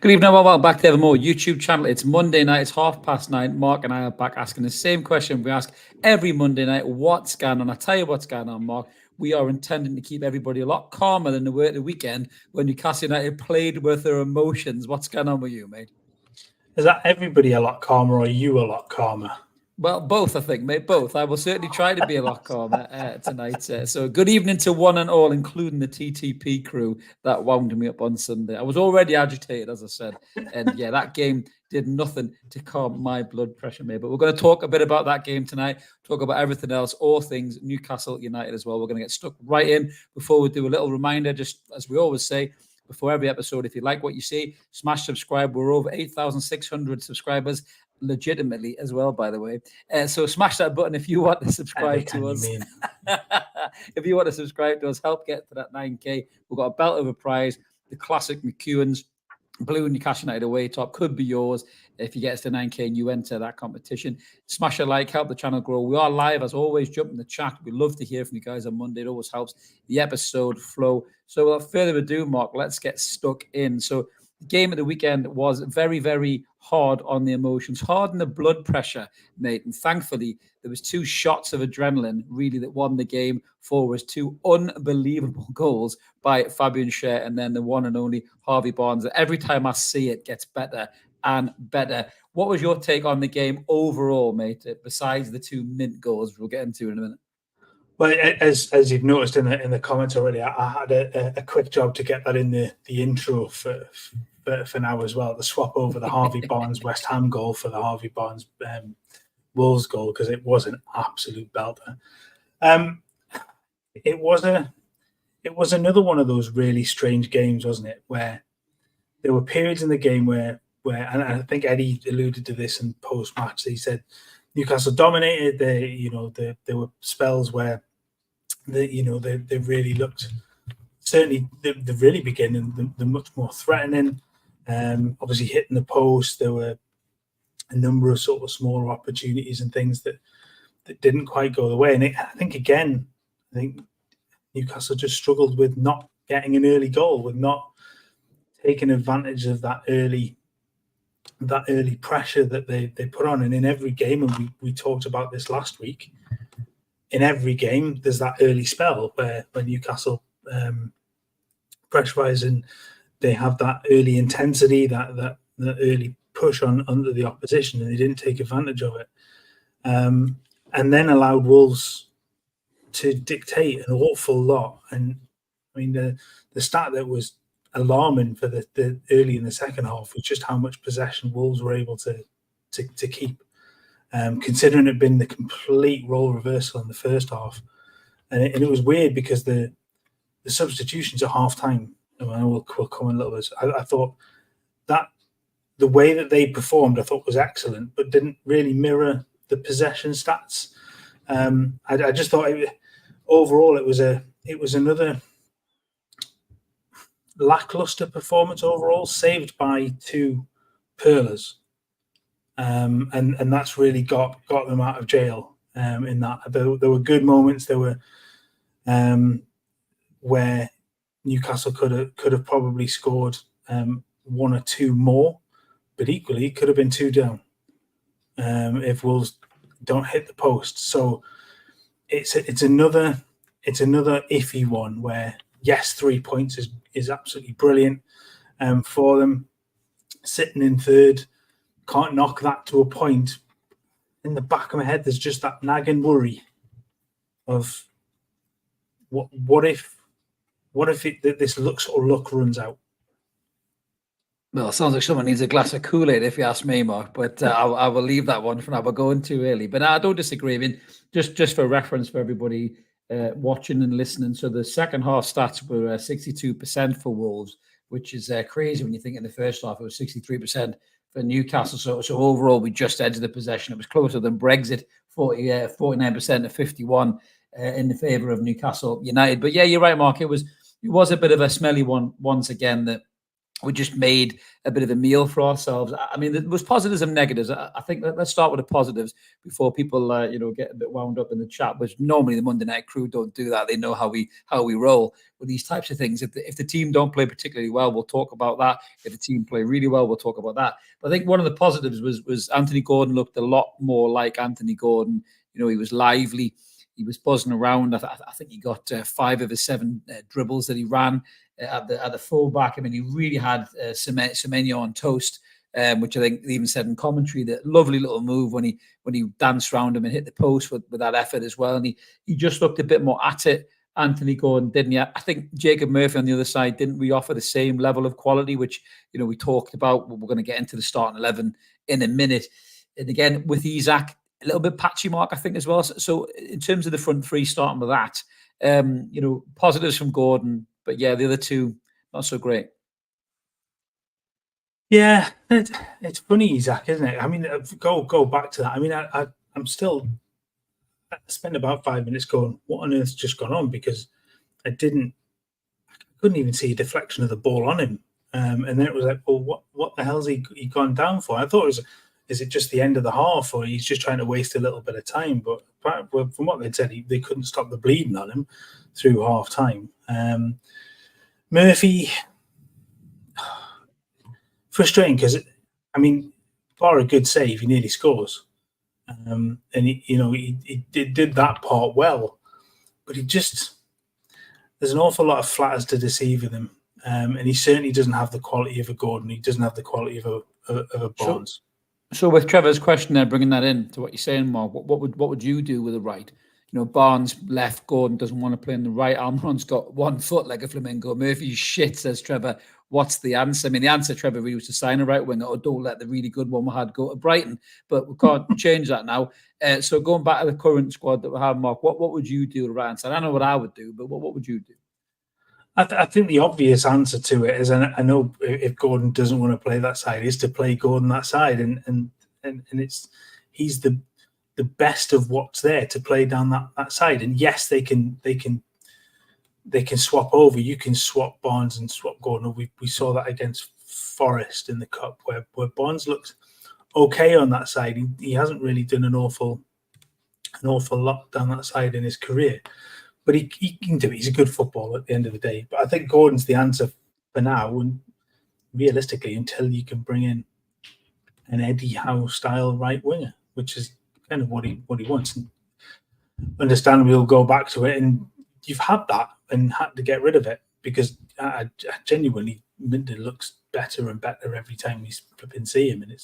Good evening, welcome back to Evermore YouTube channel. It's Monday night, it's 9:30. Mark and I are back asking the same question we ask every Monday night. What's going on? I tell you what's going on, Mark. We are intending to keep everybody a lot calmer than they were at the weekend when Newcastle United played with their emotions. What's going on with you, mate? Is that everybody a lot calmer or you a lot calmer? Well, both, I think, mate, both. I will certainly try to be a lot calmer tonight. So good evening to one and all, including the TTP crew that wound me up on Sunday. I was already agitated, as I said. And yeah, that game did nothing to calm my blood pressure, mate. But we're going to talk a bit about that game tonight, talk about everything else, all things Newcastle United as well. We're going to get stuck right in. Before we do a little reminder, just as we always say, before every episode, if you like what you see, smash subscribe. We're over 8,600 subscribers. Legitimately as well, by the way. So smash that button if you want to subscribe to us. If you want to subscribe to us, help get to that 9K. We've got a belt of a prize, the classic McEwen's blue Newcastle United away top could be yours if you get us to 9K and you enter that competition. Smash a like, help the channel grow. We are live as always. Jump in the chat. We love to hear from you guys on Monday. It always helps the episode flow. So without further ado, Mark, let's get stuck in. So the game of the weekend was very, very hard on the emotions, hard on the blood pressure, mate. And thankfully, there was two shots of adrenaline, really, that won the game for us. Two unbelievable goals by Fabian Schär and then the one and only Harvey Barnes. Every time I see it, gets better and better. What was your take on the game overall, mate, besides the two mint goals we'll get into in a minute? Well, as you've noticed in the comments already, I had a quick job to get that in the intro for now as well. The swap over the Harvey Barnes West Ham goal for the Harvey Barnes Wolves goal, because it was an absolute belter. It was another one of those really strange games, wasn't it? Where there were periods in the game where and I think Eddie alluded to this in post match. He said Newcastle dominated. There were spells where they really looked, certainly the really beginning, the much more threatening. Obviously hitting the post. There were a number of sort of smaller opportunities and things that didn't quite go the way. And I think Newcastle just struggled with not getting an early goal, with not taking advantage of that early pressure that they put on. And in every game, and we talked about this last week, in every game there's that early spell where Newcastle pressurize and they have that early intensity, that early push under the opposition, and they didn't take advantage of it, and then allowed Wolves to dictate an awful lot. And I mean, the stat that was alarming for the early in the second half was just how much possession Wolves were able to keep, considering it had been the complete role reversal in the first half. And it was weird because the substitutions at half time, and we'll come in a little bit. I thought that the way that they performed, I thought was excellent, but didn't really mirror the possession stats. I just thought overall it was another lackluster performance overall, saved by two pearlers, and that's really got them out of jail. In that there were good moments. There were where Newcastle could have probably scored one or two more, but equally could have been two down if Wolves don't hit the post. So it's another iffy one where, yes, 3 points is absolutely brilliant for them. Sitting in third, can't knock that to a point. In the back of my head, there's just that nagging worry of what if this luck runs out. Well, it sounds like someone needs a glass of Kool-Aid, if you ask me, Mark. But I will leave that one for now. We're going too early. But I don't disagree. I mean, just for reference for everybody watching and listening. So the second half stats were 62% for Wolves, which is crazy when you think in the first half it was 63% for Newcastle. So overall, we just edged the possession. It was closer than Brexit, 49% to 51 in the favour of Newcastle United. But yeah, you're right, Mark. It was a bit of a smelly one once again that we just made a bit of a meal for ourselves. I mean, there was positives and negatives. I think let's start with the positives before people, get a bit wound up in the chat. Which normally the Monday Night Crew don't do that. They know how we roll with these types of things. If the team don't play particularly well, we'll talk about that. If the team play really well, we'll talk about that. But I think one of the positives was Anthony Gordon looked a lot more like Anthony Gordon. He was lively. He was buzzing around. I think he got 5 of his 7 dribbles that he ran at the fullback. I mean, he really had Semenyo on toast, which I think they even said in commentary, that lovely little move when he danced around him and hit the post with that effort as well. And he just looked a bit more at it, Anthony Gordon, didn't he? I think Jacob Murphy on the other side didn't really offer the same level of quality, which, we talked about. We're going to get into the starting 11 in a minute. And again, with Isak, a little bit patchy, Mark, I think, as well. So in terms of the front three, starting with that, positives from Gordon, but yeah, the other two, not so great. Yeah, it's funny, Isak, isn't it? I mean, go back to that. I mean, I'm still, I spent about 5 minutes going, what on earth's just gone on? Because I couldn't even see a deflection of the ball on him. And then it was like, well, what the hell's he gone down for? I thought it was, is it just the end of the half, or he's just trying to waste a little bit of time? But from what they'd said, they couldn't stop the bleeding on him through half time. Murphy, frustrating because, I mean, bar a good save, he nearly scores. And he did that part well, but there's an awful lot of flatters to deceive with him. And he certainly doesn't have the quality of a Gordon. He doesn't have the quality of a Barnes. So with Trevor's question there, bringing that in to what you're saying, Mark, what would you do with the right? Barnes left, Gordon doesn't want to play on the right. Almiron's got 1 foot like a flamingo. Murphy's shit, says Trevor. What's the answer? I mean, the answer, Trevor, really was to sign a right winger, or don't let the really good one we had go to Brighton. But we can't change that now. So going back to the current squad that we have, Mark, what would you do to the right hand side? I know what I would do, but what would you do? I think the obvious answer to it is, and I know if Gordon doesn't want to play that side, is to play Gordon that side, and he's the best of what's there to play down that side. And yes, they can swap over. You can swap Barnes and swap Gordon. We saw that against Forest in the cup, where Barnes looks okay on that side. He hasn't really done an awful lot down that side in his career. But he can do it. He's a good footballer at the end of the day. But I think Gordon's the answer for now, and realistically, until you can bring in an Eddie Howe style right winger, which is kind of what he wants. And understandably, we'll go back to it, and you've had that and had to get rid of it, because I genuinely, Minter looks better and better every time we flipping see him, and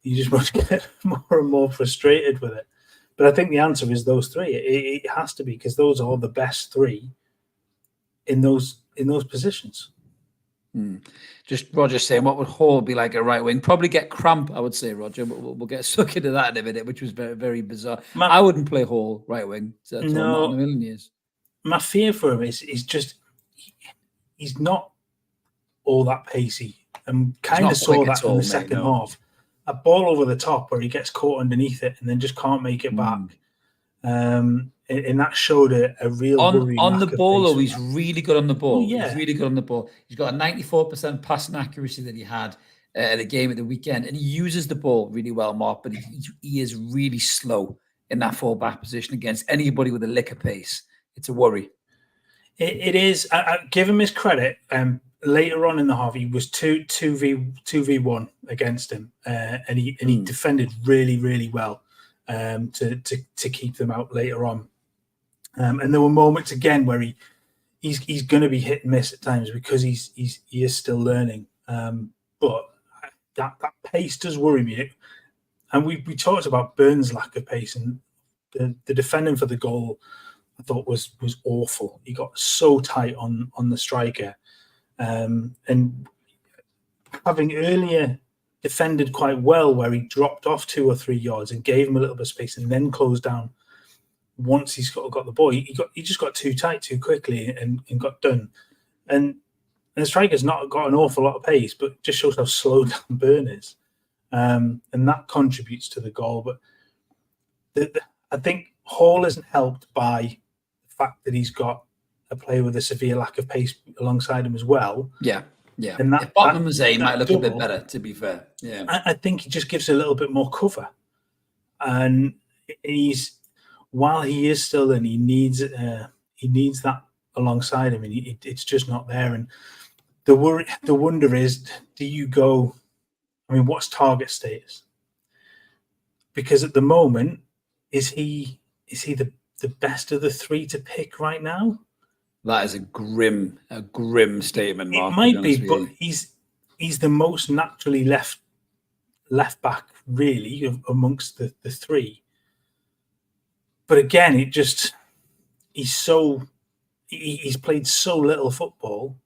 you just must get more and more frustrated with it. But I think the answer is those three. It has to be, because those are the best three in those positions. Just Roger saying, what would Hall be like a right wing? Probably get cramp, I would say, Roger. But we'll get stuck into that in a minute, which was very, very bizarre. I wouldn't play Hall right wing. So that's not in a million years. My fear for him is just he's not all that pacey, and kind of saw that in the second half. A ball over the top where he gets caught underneath it and then just can't make it back. And that showed a real worry on the ball. Though he's really good on the ball. Oh, yeah. He's really good on the ball. He's got a 94% passing accuracy that he had at the game at the weekend, and he uses the ball really well, Mark. But he is really slow in that full-back position against anybody with a lick of pace. It's a worry. It is. I give him his credit. Later on in the half, he was 2v1 against him, and he defended really, really well to keep them out later on. And there were moments again where he's going to be hit and miss at times, because he is still learning. But that pace does worry me. And we talked about Burns' lack of pace, and the defending for the goal, I thought was awful. He got so tight on the striker. And having earlier defended quite well, where he dropped off 2 or 3 yards and gave him a little bit of space, and then closed down once he's got the ball, he just got too tight too quickly and got done. And the striker's not got an awful lot of pace, but just shows how slow down Burn is, and that contributes to the goal. But I think Hall isn't helped by the fact that he's got a player with a severe lack of pace alongside him as well. Yeah. Yeah. And If Botman that was there, he might look a bit double, better, to be fair. Yeah. I think he just gives a little bit more cover. And while he is still in, he needs that alongside him, and it's just not there. And the wonder is, do you go? I mean, what's target status? Because at the moment, is he the best of the three to pick right now? That is a grim statement, It Mark. might be, but he's the most naturally left back, really, amongst the three. But again, he's played so little football.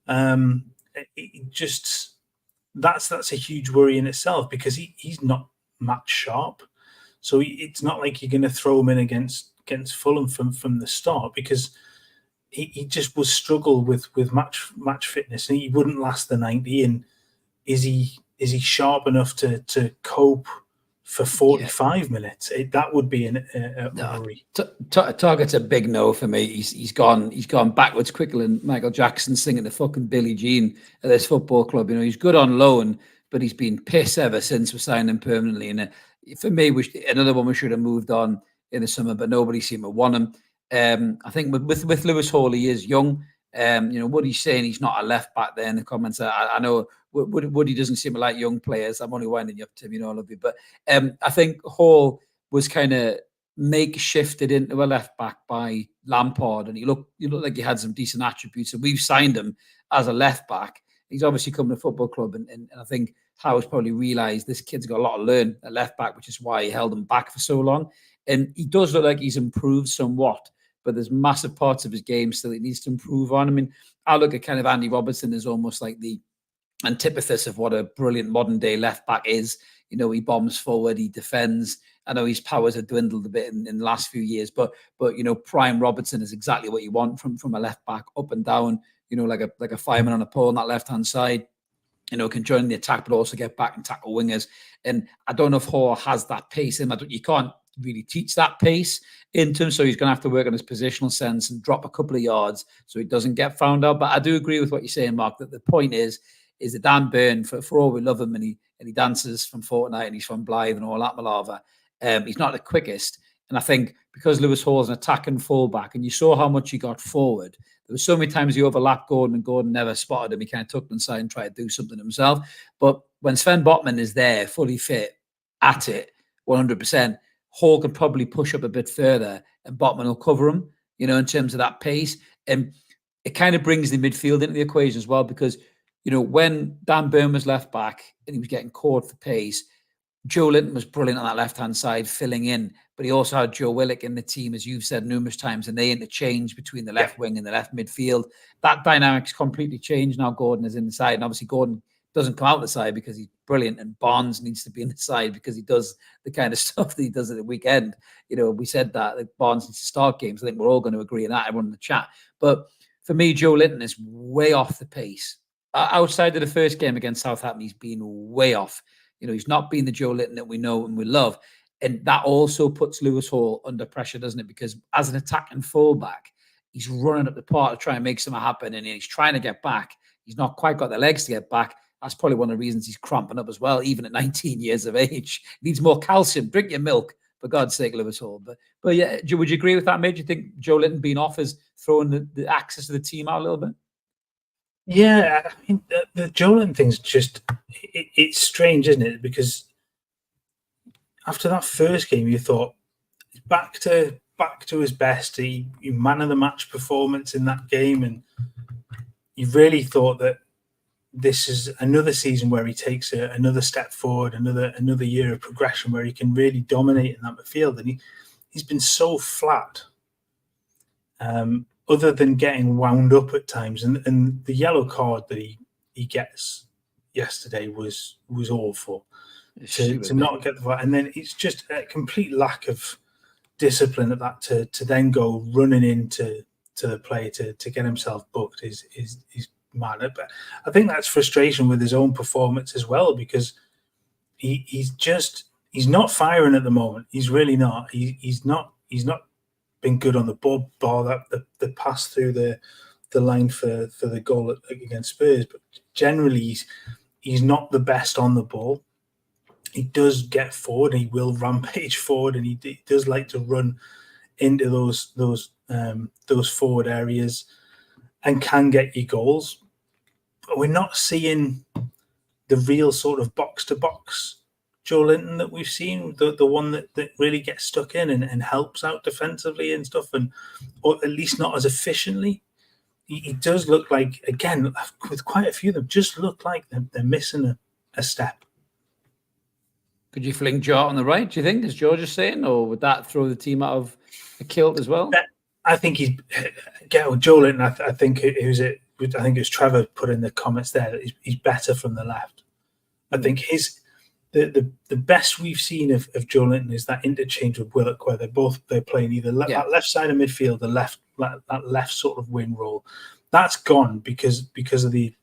That's a huge worry in itself, because he's not match sharp. So it's not like you're going to throw him in against Fulham from the start, because he just will struggle with match fitness, and he wouldn't last the 90. And is he sharp enough to cope for 45 minutes? That would be a worry. Target's a big no for me. He's gone backwards quicker than Michael Jackson singing the fucking Billie Jean at this football club. You know, he's good on loan, but he's been piss ever since we signed him permanently. And for me, another one we should have moved on in the summer, but nobody seemed to want him. I think with Lewis Hall, he is young. You know, Woody's saying he's not a left back there in the comments. I know Woody doesn't seem to like young players. I'm only winding you up, Tim. You know, I love you. But I think Hall was kind of makeshifted into a left back by Lampard, and he looked like he had some decent attributes. And we've signed him as a left back. He's obviously come to a football club, and I think Howe's probably realised this kid's got a lot to learn at left back, which is why he held him back for so long. And he does look like he's improved somewhat, but there's massive parts of his game still he needs to improve on. I mean, I look at kind of Andy Robertson as almost like the antithesis of what a brilliant modern day left back is. You know, he bombs forward, he defends. I know his powers have dwindled a bit in the last few years, but you know, prime Robertson is exactly what you want from a left back, up and down. You know, like a fireman on a pole on that left hand side. You know, can join the attack, but also get back and tackle wingers. And I don't know if Hall has that pace in him. You can't really teach that pace into him, so he's going to have to work on his positional sense and drop a couple of yards so he doesn't get found out. But I do agree with what you're saying, Mark, that the point is that Dan Burn, for all we love him, and he dances from Fortnite and he's from Blythe and all that malava, he's not the quickest. And I think because Lewis Hall's an attacking fullback, and you saw how much he got forward, there were so many times he overlapped Gordon, and Gordon never spotted him. He kind of took him inside and tried to do something himself. But when Sven Botman is there, fully fit, at it, 100%, Hall can probably push up a bit further, and Botman will cover him, you know, in terms of that pace. And it kind of brings the midfield into the equation as well, because, you know, when Dan Burn was left back and he was getting caught for pace, Joelinton was brilliant on that left-hand side, filling in, but he also had Joe Willock in the team, as you've said numerous times, and they interchange between the left wing and the left midfield. That dynamic's completely changed now. Gordon is inside, and obviously Gordon doesn't come out the side because he's brilliant, and Barnes needs to be in the side because he does the kind of stuff that he does at the weekend. You know, we said that Barnes needs to start games. I think we're all going to agree on that, everyone in the chat. But for me, Joelinton is way off the pace. Outside of the first game against Southampton, he's been way off. You know, he's not been the Joelinton that we know and we love. And that also puts Lewis Hall under pressure, doesn't it? Because as an attacking fullback, he's running up the park to try and make something happen, and he's trying to get back. He's not quite got the legs to get back. That's probably one of the reasons he's cramping up as well, even at 19 years of age. He needs more calcium. Drink your milk, for God's sake, Lewis Hall. But yeah, would you agree with that, mate? Do you think Joelinton being off is throwing the access to the team out a little bit? Yeah, I mean, the Joelinton thing's just, it's strange, isn't it? Because after that first game, you thought he's back to his best. He man of the match performance in that game, and you really thought that this is another season where he takes another step forward, another year of progression where he can really dominate in that midfield. And he's been so flat. Other than getting wound up at times, and the yellow card that he gets yesterday was awful. To not get the fight, and then it's just a complete lack of discipline at that to then go running into the play to get himself booked is mad. But I think that's frustration with his own performance as well, because he's not firing at the moment. He's really not. He's not been good on the ball. That the pass through the line for the goal against Spurs, but generally he's not the best on the ball. He does get forward, and he will rampage forward, and he does like to run into those forward areas and can get you goals. But we're not seeing the real sort of box to box Joelinton that we've seen, the one that really gets stuck in and helps out defensively and stuff, or at least not as efficiently. He does look like, again, with quite a few of them, just look like they're missing a step. Could you fling Joe on the right, do you think, as George is saying, or would that throw the team out of a kilt as well? I think Joelinton, I think it was Trevor put in the comments there that he's better from the left. I think the best we've seen of Joelinton is that interchange with Willock, where they're playing either that left side of midfield, that left sort of wing role. That's gone because of the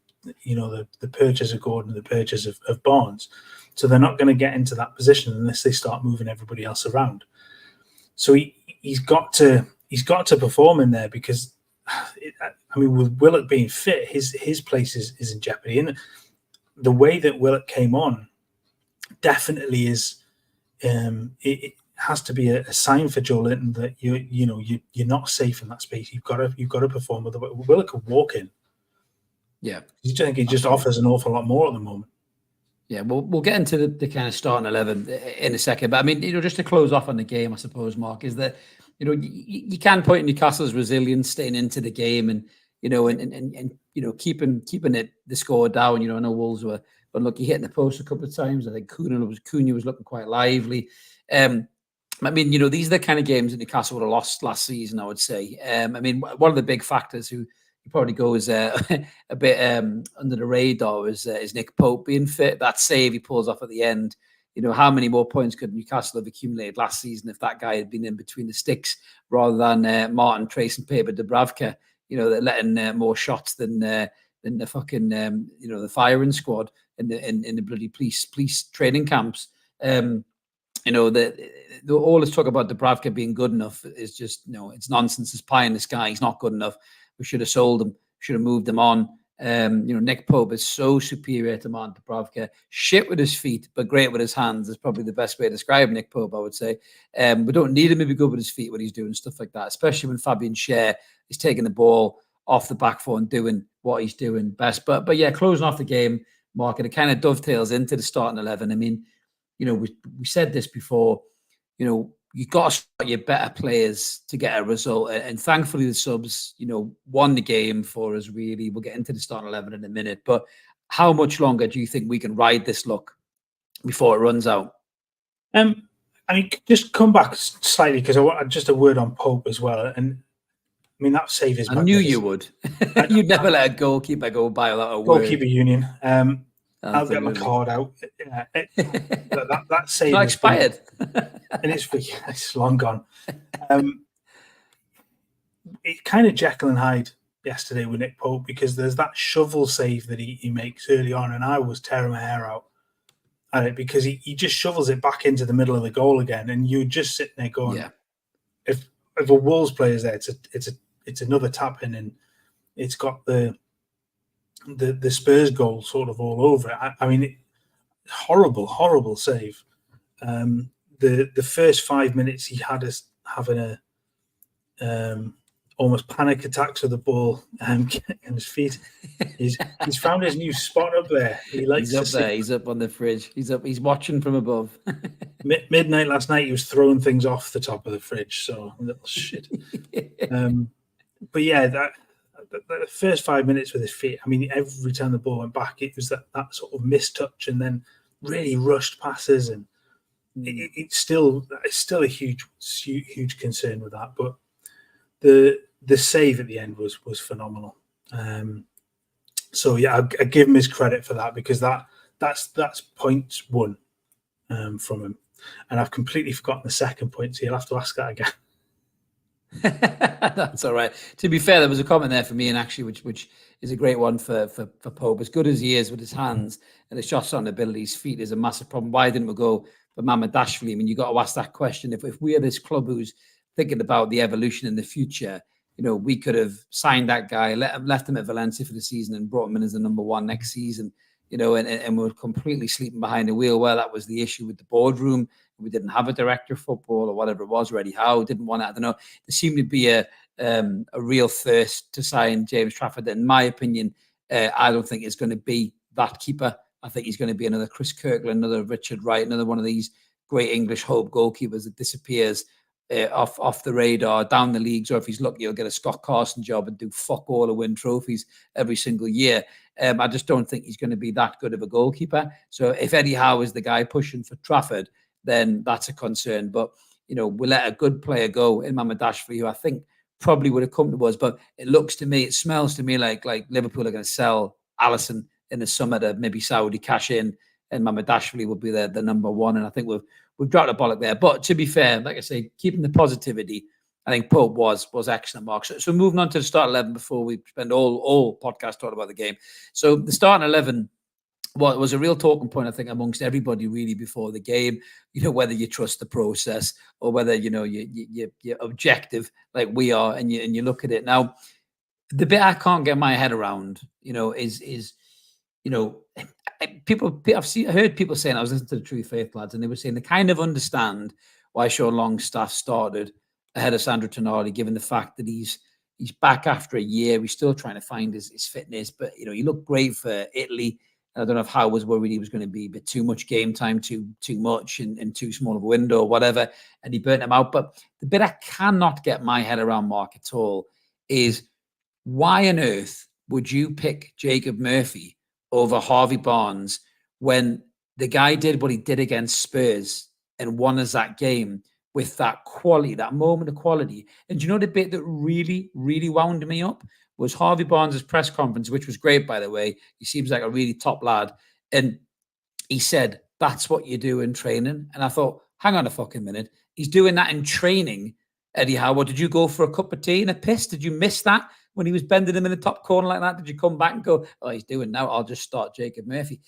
purchase of Gordon, the purchase of Barnes. So they're not going to get into that position unless they start moving everybody else around. So he's got to perform in there, because with Willock being fit, his place is in jeopardy. And the way that Willock came on definitely is it has to be a sign for Joelinton that you're not safe in that space. You've got to perform with Willock could walk in. Yeah, I think he just offers an awful lot more at the moment. Yeah, we'll get into the kind of starting 11 in a second. But I mean, just to close off on the game, I suppose, Mark, is that you can point Newcastle's resilience, staying into the game, and keeping the score down. I know Wolves were unlucky hitting the post a couple of times. I think Cunha was looking quite lively. I mean, these are the kind of games that Newcastle would have lost last season, I would say. I mean, one of the big factors who probably goes a bit under the radar is Nick Pope being fit. That save he pulls off at the end. How many more points could Newcastle have accumulated last season if that guy had been in between the sticks rather than Martin tracing paper Dubravka? They're letting more shots than the fucking the firing squad in the bloody police training camps. All this talk about Dubravka being good enough is just it's nonsense. It's pie in the sky. He's not good enough. We should have sold him. Should have moved him on. Nick Pope is so superior to Martin Dubravka. Shit with his feet, but great with his hands is probably the best way to describe Nick Pope, I would say. We don't need him to be good with his feet when he's doing stuff like that, especially when Fabian Schär is taking the ball off the back foot and doing what he's doing best. But yeah, closing off the game, Mark, and it kind of dovetails into the starting 11. I mean, we said this before, you've got to start your better players to get a result. And thankfully, the subs, won the game for us, really. We'll get into the starting 11 in a minute. But how much longer do you think we can ride this luck before it runs out? Just come back slightly, because I want just a word on Pope as well. And I mean, that save is... I knew you would. You'd never let a goalkeeper go by without a word. Goalkeeper union. I'll get my card out. That save... It's not expired. And it's long gone. It kind of Jekyll and Hyde yesterday with Nick Pope, because there's that shovel save that he makes early on, and I was tearing my hair out at it, because he just shovels it back into the middle of the goal again, and you're just sitting there going, if a Wolves player's there, it's another tap in, and it's got the Spurs goal sort of all over it. I mean, horrible save. The first 5 minutes he had us having a almost panic attacks with the ball and his feet. He's found his new spot up there. He likes he's up there. He's up on the fridge. He's watching from above. Midnight last night, he was throwing things off the top of the fridge. So little shit. But yeah, the first 5 minutes with his feet. I mean, every time the ball went back, it was that sort of mistouch, and then really rushed passes, and it's still a huge concern with that. But the save at the end was phenomenal. So yeah, I give him his credit for that, because that's point one from him, and I've completely forgotten the second point. So you'll have to ask that again. That's all right. To be fair, there was a comment there for me, and actually, which is a great one for Pope. As good as he is with his hands and his shots on ability, his feet is a massive problem. Why didn't we go for Mamardashvili? I mean, you got to ask that question. If we are this club who's thinking about the evolution in the future, we could have signed that guy, left him at Valencia for the season and brought him in as the number one next season, and we're completely sleeping behind the wheel. Well, that was the issue with the boardroom. We didn't have a director of football or whatever it was. Eddie Howe didn't want it. I don't know. There seemed to be a real thirst to sign James Trafford. In my opinion, I don't think it's going to be that keeper. I think he's going to be another Chris Kirkland, another Richard Wright, another one of these great English hope goalkeepers that disappears off the radar down the leagues, or if he's lucky, he'll get a Scott Carson job and do fuck all to win trophies every single year. I just don't think he's going to be that good of a goalkeeper. So if Eddie Howe is the guy pushing for Trafford, then that's a concern. But we let a good player go in Mamardashvili, who I think probably would have come to us. But it smells to me like Liverpool are going to sell Alisson in the summer to maybe Saudi cash in, and Mamardashvili will be the number one. And I think we've dropped a bollock there. But to be fair, like I say, keeping the positivity, I think Pope was excellent, Mark. So moving on to the start 11 before we spend all podcast talking about the game. So the starting 11 was a real talking point, I think, amongst everybody really before the game. Whether you trust the process or whether you're objective like we are, and you look at it now. The bit I can't get my head around, is people. I heard people saying, I was listening to the True Faith lads, and they were saying they kind of understand why Sean Longstaff started ahead of Sandro Tonali, given the fact that he's back after a year. He's still trying to find his fitness, but he looked great for Italy. I don't know if Howe was worried he was going to be a bit too much game time, too much and too small of a window or whatever, and he burnt him out. But the bit I cannot get my head around, Mark, at all is why on earth would you pick Jacob Murphy over Harvey Barnes when the guy did what he did against Spurs and won us that game with that quality, that moment of quality? And do you know the bit that really, really wound me up was Harvey Barnes' press conference, which was great, by the way. He seems like a really top lad. And he said, that's what you do in training. And I thought, hang on a fucking minute. He's doing that in training, Eddie Howe. What, did you go for a cup of tea and a piss? Did you miss that when he was bending him in the top corner like that? Did you come back and go, oh, he's doing now, I'll just start Jacob Murphy?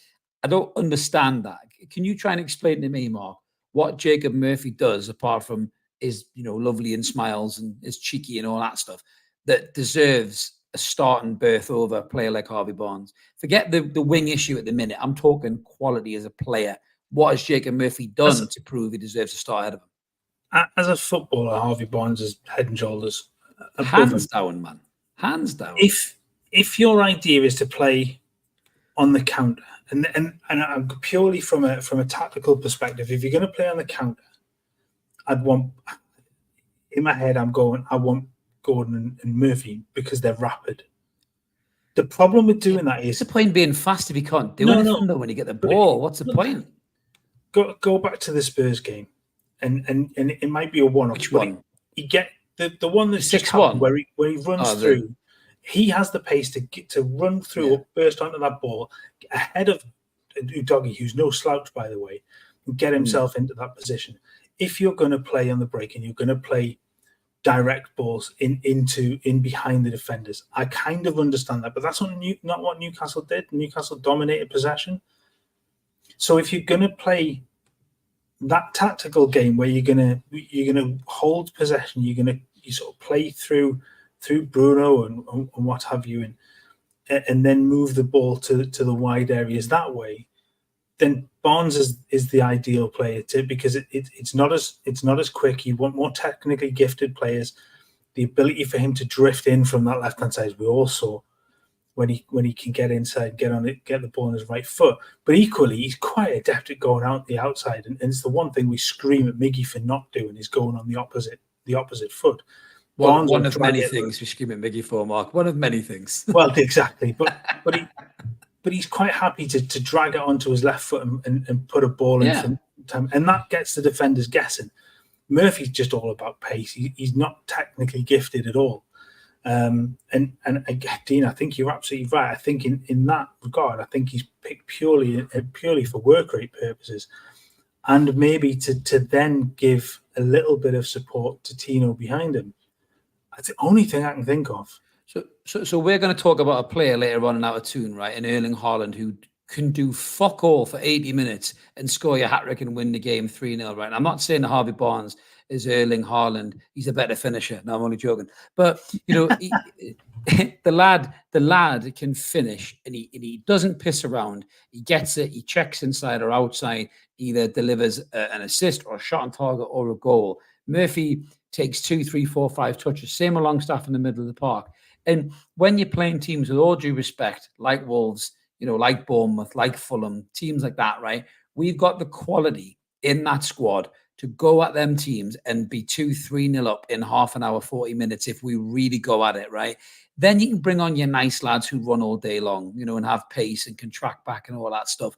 I don't understand that. Can you try and explain to me, Mark, what Jacob Murphy does, apart from his, lovely and smiles and is cheeky and all that stuff, that deserves a starting berth over a player like Harvey Barnes? Forget the wing issue at the minute. I'm talking quality as a player. What has Jacob Murphy done to prove he deserves to start ahead of him? As a footballer, Harvey Barnes is head and shoulders above hands him. Down, man. Hands down. If your idea is to play on the counter, and purely from a tactical perspective, if you're going to play on the counter, I want Gordon and Murphy because they're rapid. The problem with doing that is... What's the point being fast if you can't do anything though when you get the ball? What's the point? Go back to the Spurs game, and it might be a one-off. Which one? You get the one that's 6-1 where he runs through. He has the pace to run through or burst onto that ball ahead of Udogie, who's no slouch, by the way, and get himself into that position. If you're going to play on the break and you're going to play direct balls in behind the defenders, I kind of understand that, but that's not what Newcastle did. Newcastle dominated possession. So if you're going to play that tactical game where you're going to hold possession, you sort of play through Bruno and what have you, and then move the ball to the wide areas that way, then Barnes is the ideal player because it's not as quick. You want more technically gifted players. The ability for him to drift in from that left hand side, we all saw when he can get inside, get on it, get the ball on his right foot. But equally, he's quite adept at going out the outside, and it's the one thing we scream at Miggy for not doing is going on the opposite foot. One of many things we scream at Miggy for, Mark. One of many things. Well, exactly, but he's quite happy to drag it onto his left foot and put a ball in from time, and that gets the defenders guessing. Murphy's just all about pace. He's not technically gifted at all. And Dean, I think you're absolutely right. I think in that regard, I think he's picked purely for work rate purposes, and maybe to then give a little bit of support to Tino behind him. That's the only thing I can think of. So we're going to talk about a player later on in Out of Toon, right? An Erling Haaland who can do fuck all for 80 minutes and score your hat-trick and win the game 3-0, right? And I'm not saying that Harvey Barnes as Erling Haaland. He's a better finisher. No, I'm only joking. But the lad can finish, and he doesn't piss around. He gets it. He checks inside or outside. Either delivers an assist or a shot on target or a goal. Murphy takes 2, 3, 4, 5 touches. Same along staff in the middle of the park. And when you're playing teams, with all due respect, like Wolves, like Bournemouth, like Fulham, teams like that, right? We've got the quality in that squad to go at them teams and be 2-3-0 up in half an hour, 40 minutes if we really go at it, right? Then you can bring on your nice lads who run all day long, and have pace and can track back and all that stuff.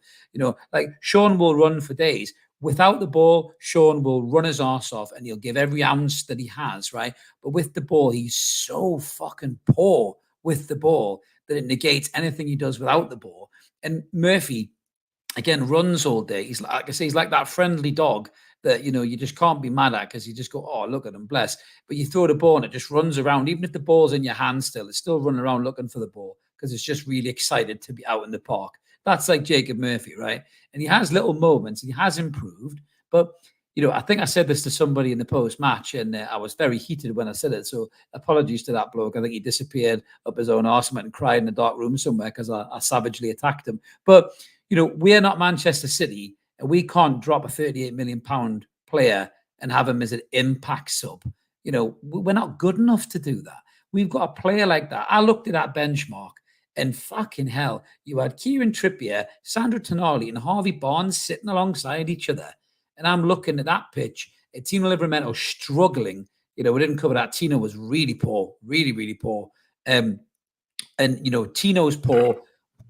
Like Sean will run for days. Without the ball, Sean will run his arse off and he'll give every ounce that he has, right? But with the ball, he's so fucking poor with the ball that it negates anything he does without the ball. And Murphy, again, runs all day. He's like I say, he's like that friendly dog that you just can't be mad at because you just go, oh, look at him, bless. But you throw the ball and it just runs around. Even if the ball's in your hand still, it's still running around looking for the ball because it's just really excited to be out in the park. That's like Jacob Murphy, right? And he has little moments. He has improved. But, I think I said this to somebody in the post-match, and I was very heated when I said it. So apologies to that bloke. I think he disappeared up his own arse and cried in a dark room somewhere because I savagely attacked him. But, we're not Manchester City, and we can't drop a £38 million player and have him as an impact sub. We're not good enough to do that. We've got a player like that. I looked at that benchmark. And fucking hell, you had Kieran Trippier, Sandro Tonali, and Harvey Barnes sitting alongside each other. And I'm looking at that pitch, at Tino Livramento struggling. We didn't cover that. Tino was really poor, really, really poor. And Tino's poor.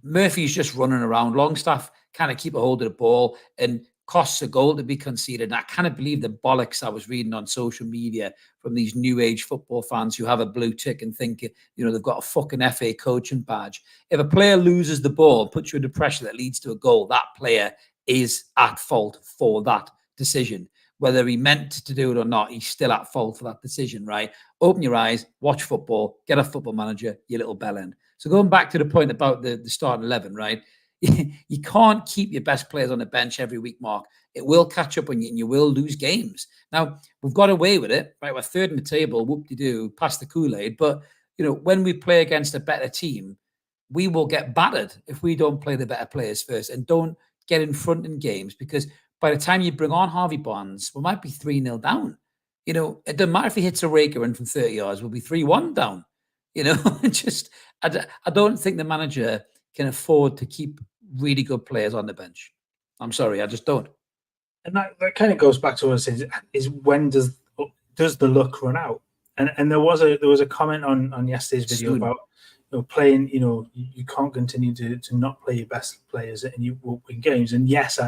Murphy's just running around. Longstaff kind of keep a hold of the ball and costs a goal to be conceded. And I can't believe the bollocks I was reading on social media from these new age football fans who have a blue tick and think, they've got a fucking FA coaching badge. If a player loses the ball, puts you under pressure that leads to a goal, that player is at fault for that decision. Whether he meant to do it or not, he's still at fault for that decision, right? Open your eyes, watch football, get a football manager, you little bellend. So going back to the point about the starting 11, right? You can't keep your best players on the bench every week, Mark. It will catch up on you and you will lose games. Now, we've got away with it, right? We're third in the table, whoop-de-doo, past the Kool-Aid. But, when we play against a better team, we will get battered if we don't play the better players first and don't get in front in games, because by the time you bring on Harvey Barnes, we might be 3-0 down. It doesn't matter if he hits a raker in from 30 yards, we'll be 3-1 down. I don't think the manager can afford to keep really good players on the bench. I'm sorry, I just don't. And that kind of goes back to what I said, is when does the luck run out? And there was a comment on yesterday's video about playing, you can't continue to not play your best players and you will win games. And yes,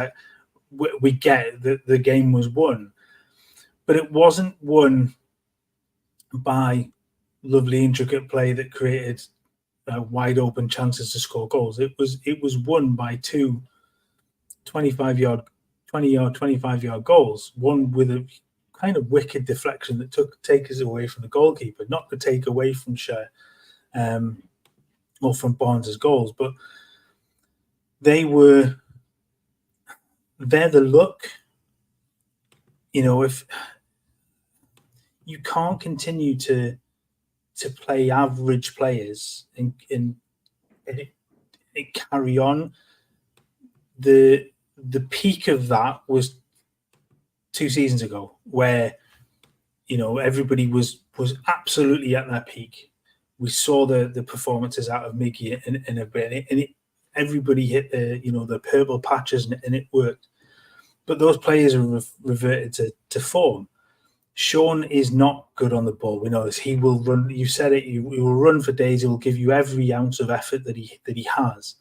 we get that the game was won, but it wasn't won by lovely intricate play that created wide open chances to score goals. It was won by two 25-yard goals, one with a kind of wicked deflection that take us away from the goalkeeper, not to take away from Shea or from Barnes' goals, but they're the luck. If you can't continue to play average players and carry on. The peak of that was 2 seasons ago, where everybody was absolutely at their peak. We saw the performances out of Miggy and everybody hit the purple patches and it worked. But those players have reverted to form. Sean is not good on the ball. We know this. He will run. You said it. He will run for days. He will give you every ounce of effort that he has,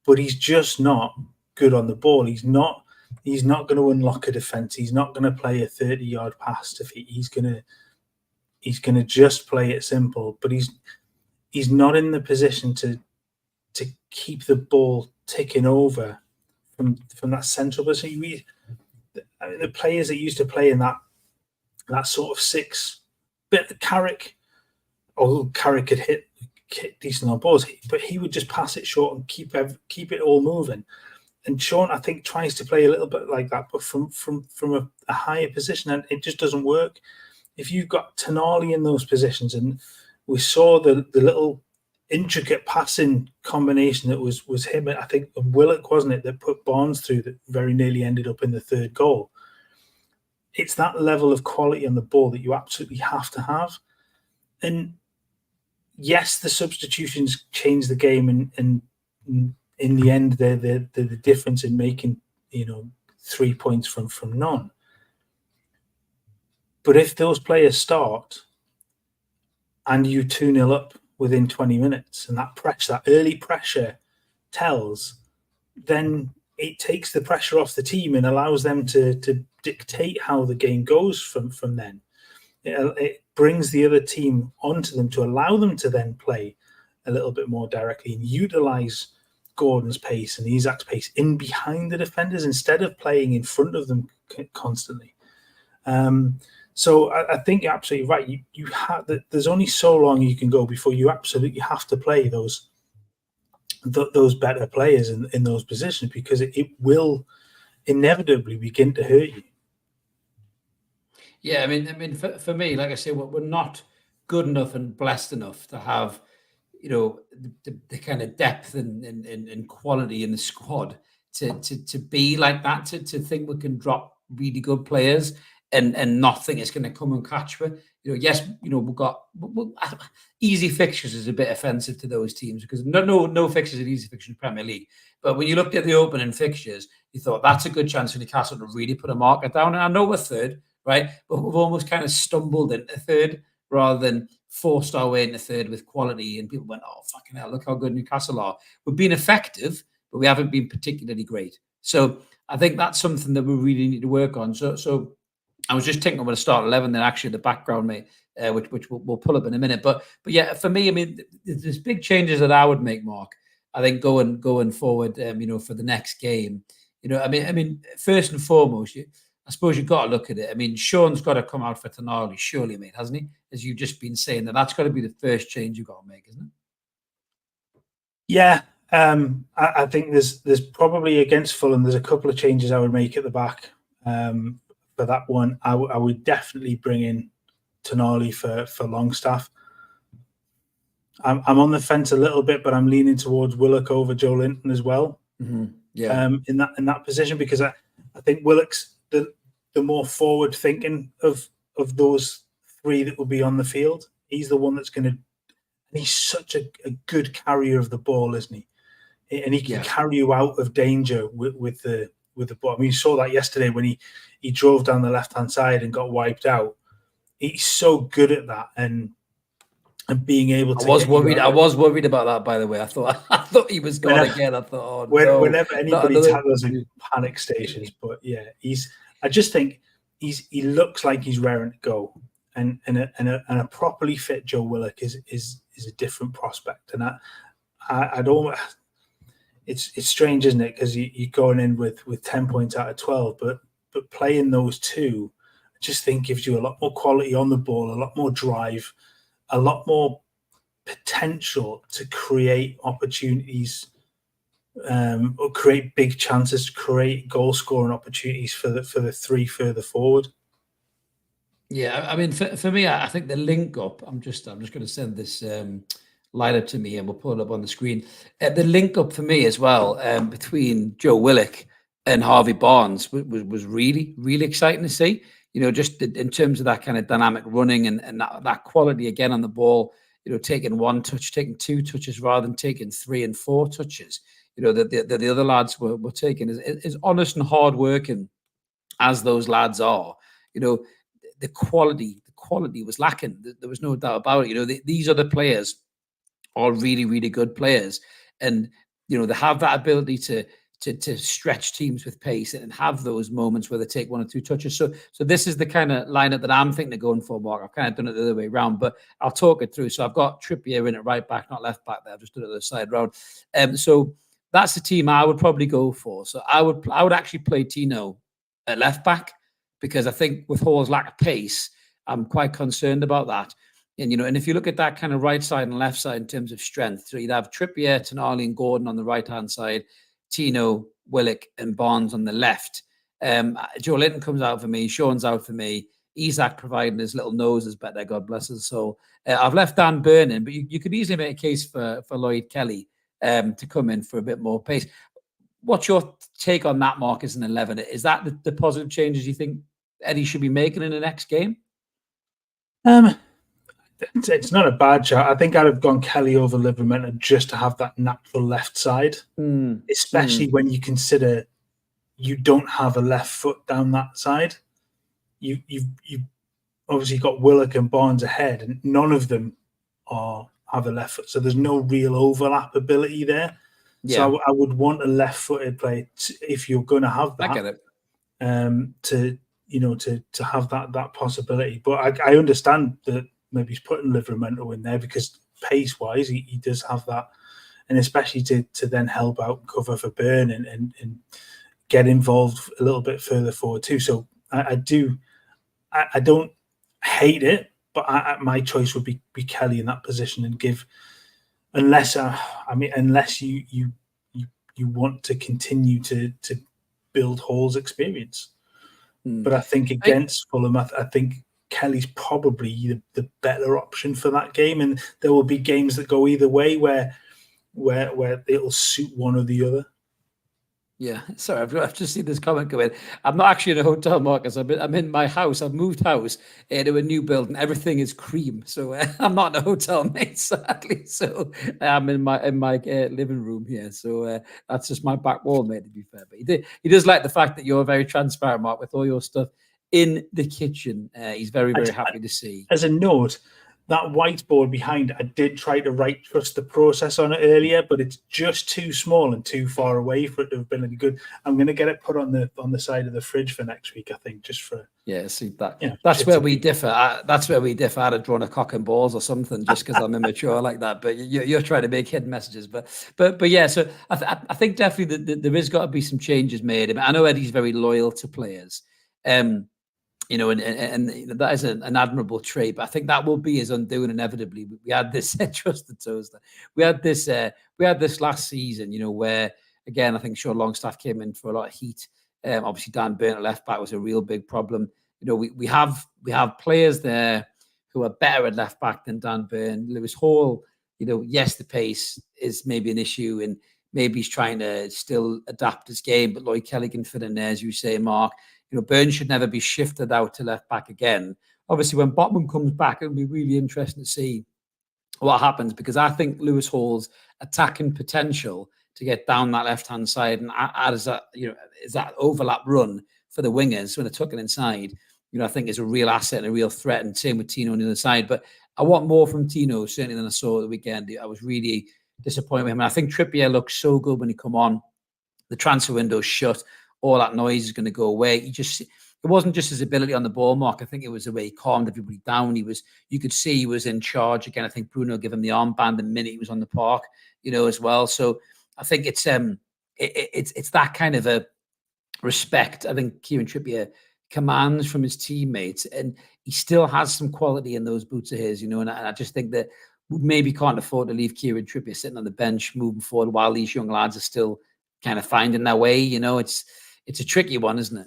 but he's just not good on the ball. He's not going to unlock a defense. He's not going to play a 30-yard pass to feet. He's going to just play it simple. But he's not in the position to keep the ball ticking over from that central position. The players that used to play in that sort of six, but Carrick could hit decent on balls, but he would just pass it short and keep it all moving. Sean, I think, tries to play a little bit like that, but from a higher position, and it just doesn't work. If you've got Tonali in those positions, and we saw the little intricate passing combination that was him, I think Willock, wasn't it, that put Barnes through, that very nearly ended up in the third goal. It's that level of quality on the ball that you absolutely have to have. And yes, the substitutions change the game, and in the end, they're the difference in making 3 points from none. But if those players start and you 2-0 up within 20 minutes, and that early pressure tells, then it takes the pressure off the team and allows them to dictate how the game goes from then. It brings the other team onto them to allow them to then play a little bit more directly and utilize Gordon's pace and Isak's pace in behind the defenders instead of playing in front of them constantly. So I think you're absolutely right. You have there's only so long you can go before you absolutely have to play those better players in those positions, because it will inevitably begin to hurt you. Yeah, I mean, for me, like I say, we're not good enough and blessed enough to have, the kind of depth and quality in the squad to be like that, to think we can drop really good players and not think it's going to come and catch me. Yes, we've got easy fixtures is a bit offensive to those teams, because no fixtures are easy fixtures in Premier League. But when you looked at the opening fixtures, you thought that's a good chance for Newcastle to really put a marker down. And I know we're third, right? But we've almost kind of stumbled into third rather than forced our way into third with quality. And people went, oh, fucking hell, look how good Newcastle are. We've been effective, but we haven't been particularly great. So I think that's something that we really need to work on. So I was just thinking about a start 11, then actually the background, mate, which we'll pull up in a minute. But yeah, for me, I mean, there's big changes that I would make, Mark. I think going forward, for the next game, I mean, first and foremost, I suppose you've got to look at it. I mean, Sean's got to come out for Tonali, surely, mate, hasn't he? As you've just been saying, that's got to be the first change you've got to make, isn't it? Yeah, I think there's probably, against Fulham, there's a couple of changes I would make at the back. For that one, I would definitely bring in Tonali for Longstaff. I'm on the fence a little bit, but I'm leaning towards Willock over Joelinton as well. Mm-hmm. Yeah. In that position, because I think Willock's the more forward thinking of those three that will be on the field. He's the one that's going to. And he's such a good carrier of the ball, isn't he? And he can carry you out of danger with the ball. I mean, you saw that yesterday when he drove down the left-hand side and got wiped out. He's so good at that and being able to. I was worried about that, by the way. I thought he was gone again. I thought, whenever anybody tells us in panic stations, but yeah, I just think he looks like he's raring to go, and a properly fit Joe Willock is a different prospect, and I don't. It's strange, isn't it? Because you're going in with 10 points out of 12, but playing those two, I just think gives you a lot more quality on the ball, a lot more drive, a lot more potential to create opportunities, or create big chances, to create goal scoring opportunities for the three further forward. Yeah, I mean, for me, I think the link up. I'm just going to send this line up to me, and we'll pull it up on the screen. The link up for me as well, between Joe Willock and Harvey Barnes was really, really exciting to see. Just in terms of that kind of dynamic running and that quality again on the ball. Taking one touch, taking two touches rather than taking 3 and 4 touches. The other lads were taking as honest and hard working as those lads are. The quality was lacking. There was no doubt about it. These other players are really, really good players, and they have that ability to stretch teams with pace and have those moments where they take 1 or 2 touches. So this is the kind of lineup that I'm thinking of going for, Mark. I've kind of done it the other way around, but I'll talk it through. So I've got Trippier in at right back, not left back there. I've just done it the other side round. So that's the team I would probably go for. So I would actually play Tino at left back, because I think with Hall's lack of pace, I'm quite concerned about that. And if you look at that kind of right side and left side in terms of strength, so you'd have Trippier, Tonali, and Gordon on the right hand side. Tino, Willock, and Barnes on the left. Joelinton comes out for me. Sean's out for me. Isak providing his little noses better, God bless his soul. I've left Dan Burn in, but you could easily make a case for Lloyd Kelly to come in for a bit more pace. What's your take on that, Mark, as an 11? Is that the positive changes you think Eddie should be making in the next game? It's not a bad shot. I think I'd have gone Kelly over Livramento just to have that natural left side, especially when you consider you don't have a left foot down that side. You've obviously got Willock and Barnes ahead, and none of them have a left foot, so there's no real overlap ability there. Yeah. So I would want a left-footed player if you're going to have that. I get it. To have that possibility, but I understand that maybe he's putting Livramento in there because pace-wise he does have that, and especially to then help out and cover for Burn and get involved a little bit further forward too. So I don't hate it, but my choice would be Kelly in that position and give. Unless you want to continue to build Hall's experience, but I think against Fulham, I think Kelly's probably the better option for that game, and there will be games that go either way where it'll suit one or the other. Yeah, sorry, I've just seen this comment go in. I'm not actually in a hotel, Marcus. I'm in my house. I've moved house to a new building. Everything is cream, so I'm not in a hotel, mate. Sadly, so I'm in my living room here. So that's just my back wall, mate. To be fair, but he does like the fact that you're very transparent, Mark, with all your stuff in the kitchen. He's very happy to see. As a note, that whiteboard behind, I did try to write "trust the process" on it earlier, but it's just too small and too far away for it to have been any good. I'm going to get it put on the side of the fridge for next week, I think, just for see that. That's where we differ. That's where we differ. I'd have drawn a cock and balls or something just because I'm immature like that. But you're trying to make hidden messages. But yeah. So I think definitely that there has got to be some changes made. I know Eddie's very loyal to players. And that is an admirable trait, but I think that will be his undoing inevitably. We had this trusted toaster. We had this last season, where again I think Sean Longstaff came in for a lot of heat. Obviously Dan Burn at left back was a real big problem. We have players there who are better at left back than Dan Burn. Lewis Hall, yes, the pace is maybe an issue, and maybe he's trying to still adapt his game, but Lloyd Kelly can fit in there, as you say, Mark. Burns should never be shifted out to left back again. Obviously, when Botman comes back, it'll be really interesting to see what happens, because I think Lewis Hall's attacking potential to get down that left-hand side and add as that overlap run for the wingers when they're tucking inside, I think is a real asset and a real threat, and same with Tino on the other side. But I want more from Tino, certainly, than I saw at the weekend. I was really disappointed with him. And I think Trippier looked so good when he come on. The transfer window's shut. All that noise is going to go away. It wasn't just his ability on the ball, Mark. I think it was the way he calmed everybody down. You could see he was in charge again. I think Bruno gave him the armband the minute he was on the park, as well. So I think it's that kind of a respect I think Kieran Trippier commands from his teammates, and he still has some quality in those boots of his, and I just think that we maybe can't afford to leave Kieran Trippier sitting on the bench moving forward while these young lads are still kind of finding their way. It's a tricky one, isn't it?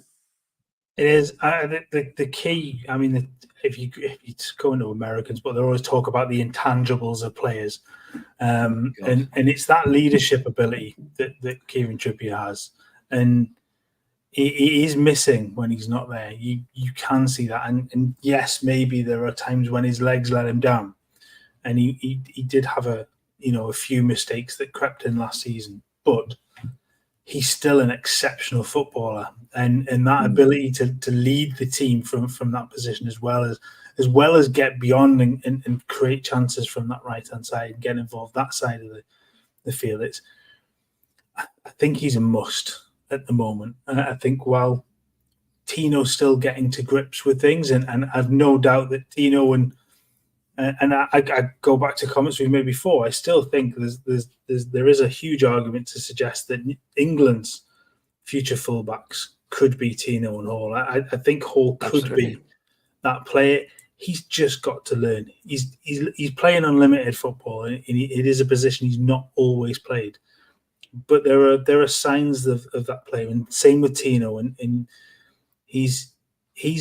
It is. The key, if you go into Americans, but they always talk about the intangibles of players. And it's that leadership ability that Kieran Trippier has. And he is missing when he's not there. You can see that. And yes, maybe there are times when his legs let him down. And he did have a few mistakes that crept in last season. But he's still an exceptional footballer, and that ability to lead the team from that position as well as get beyond and create chances from that right hand side and get involved that side of the field. I think he's a must at the moment. I think while Tino's still getting to grips with things, and I've no doubt that Tino and I go back to comments we've made before. I still think there is a huge argument to suggest that England's future fullbacks could be Tino and Hall. I think Hall could be that player. He's just got to learn. He's playing unlimited football, and it is a position he's not always played. but there are signs of that player, and same with Tino, and he's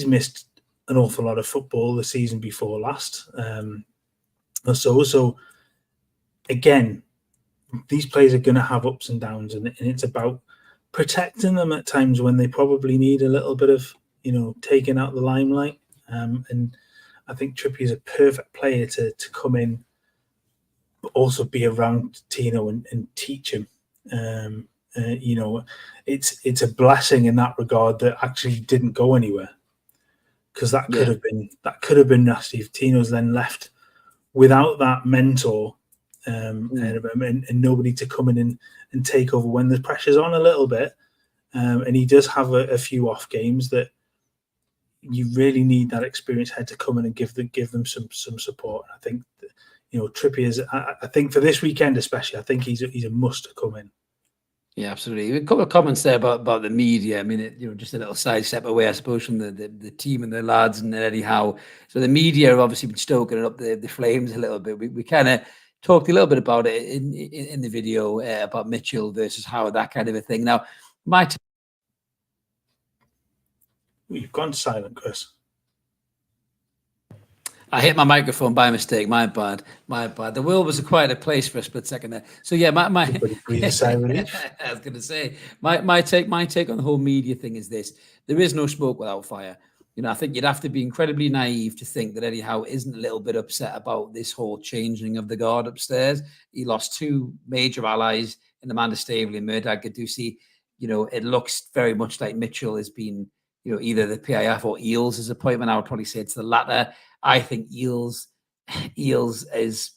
missed an awful lot of football the season before last. So again, these players are going to have ups and downs, and it's about protecting them at times when they probably need a little bit of, taking out the limelight. And I think Trippier is a perfect player to come in, but also be around Tino and teach him. It's a blessing in that regard that actually didn't go anywhere, because that could have been nasty if Tino's then left without that mentor. And nobody to come in and take over when the pressure's on a little bit. And he does have a few off games that you really need that experienced head to come in and give them some support. I think Trippier is. I think for this weekend especially, I think he's a must to come in. Yeah, absolutely. A couple of comments there about the media. I mean, just a little side step away, I suppose, from the team and the lads and Eddie Howe. So the media have obviously been stoking up the flames a little bit. We kind of talked a little bit about it in the video about Mitchell versus Howard, that kind of a thing. Now, You've gone silent, Chris. I hit my microphone by mistake. My bad. The world was quite a place for a split second there. So yeah, my breathe a sigh of relief. I was going to say my take on the whole media thing is this: there is no smoke without fire. I think you'd have to be incredibly naive to think that Eddie Howe isn't a little bit upset about this whole changing of the guard upstairs. He lost two major allies in Amanda Staveley and Murtagh Guendouzi. It looks very much like Mitchell has been, either the PIF or Eels' appointment. I would probably say it's the latter. I think Eels is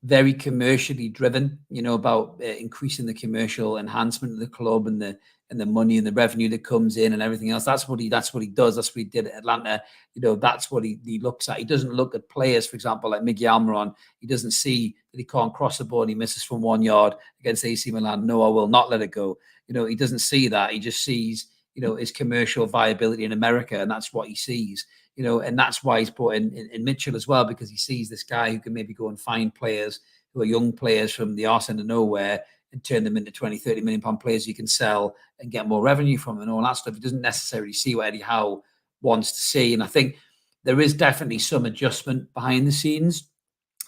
very commercially driven, about increasing the commercial enhancement of the club and the money and the revenue that comes in and everything else. That's what he does. That's what he did at Atlanta. That's what he looks at. He doesn't look at players, for example, like Miggy Almiron. He doesn't see that he can't cross the ball and he misses from 1 yard against AC Milan. No, I will not let it go. He doesn't see that. He just sees, his commercial viability in America, and that's what he sees. And that's why he's brought in Mitchell as well, because he sees this guy who can maybe go and find players who are young players from the arse end of nowhere and turn them into 20, 30 million pound players you can sell and get more revenue from and all that stuff. He doesn't necessarily see what Eddie Howe wants to see. And I think there is definitely some adjustment behind the scenes.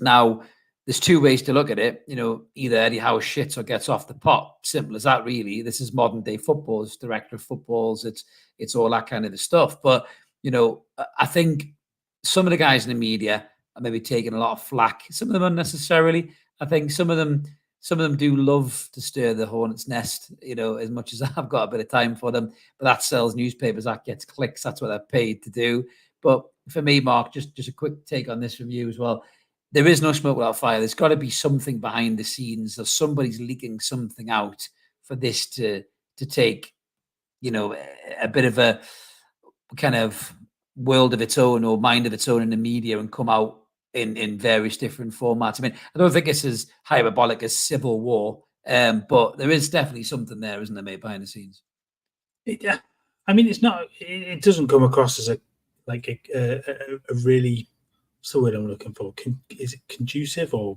Now, there's two ways to look at it. Either Eddie Howe shits or gets off the pot. Simple as that, really. This is modern day football. It's director of footballs. It's all that kind of stuff. But, I think some of the guys in the media are maybe taking a lot of flack. Some of them unnecessarily. I think some of them do love to stir the hornet's nest, as much as I've got a bit of time for them. But that sells newspapers, that gets clicks. That's what they're paid to do. But for me, Mark, just a quick take on this from you as well. There is no smoke without fire. There's got to be something behind the scenes, or somebody's leaking something out for this to take, a bit of a kind of world of its own or mind of its own in the media and come out in various different formats. I mean, I don't think it's as hyperbolic as civil war, but there is definitely something there, isn't there, mate, behind the scenes? Yeah, I mean, it's not. It doesn't come across as a really. What's the word I'm looking for? Is it conducive, or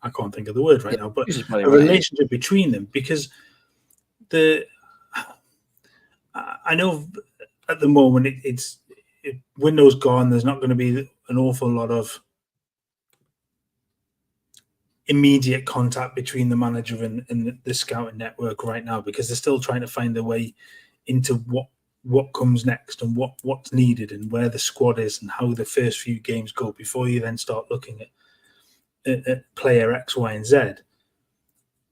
I can't think of the word right now? But a relationship between them, because I know at the moment it's Window's gone. There's not going to be an awful lot of immediate contact between the manager and the scouting network right now, because they're still trying to find their way into what comes next and what's needed and where the squad is and how the first few games go before you then start looking at player X, Y, and Z.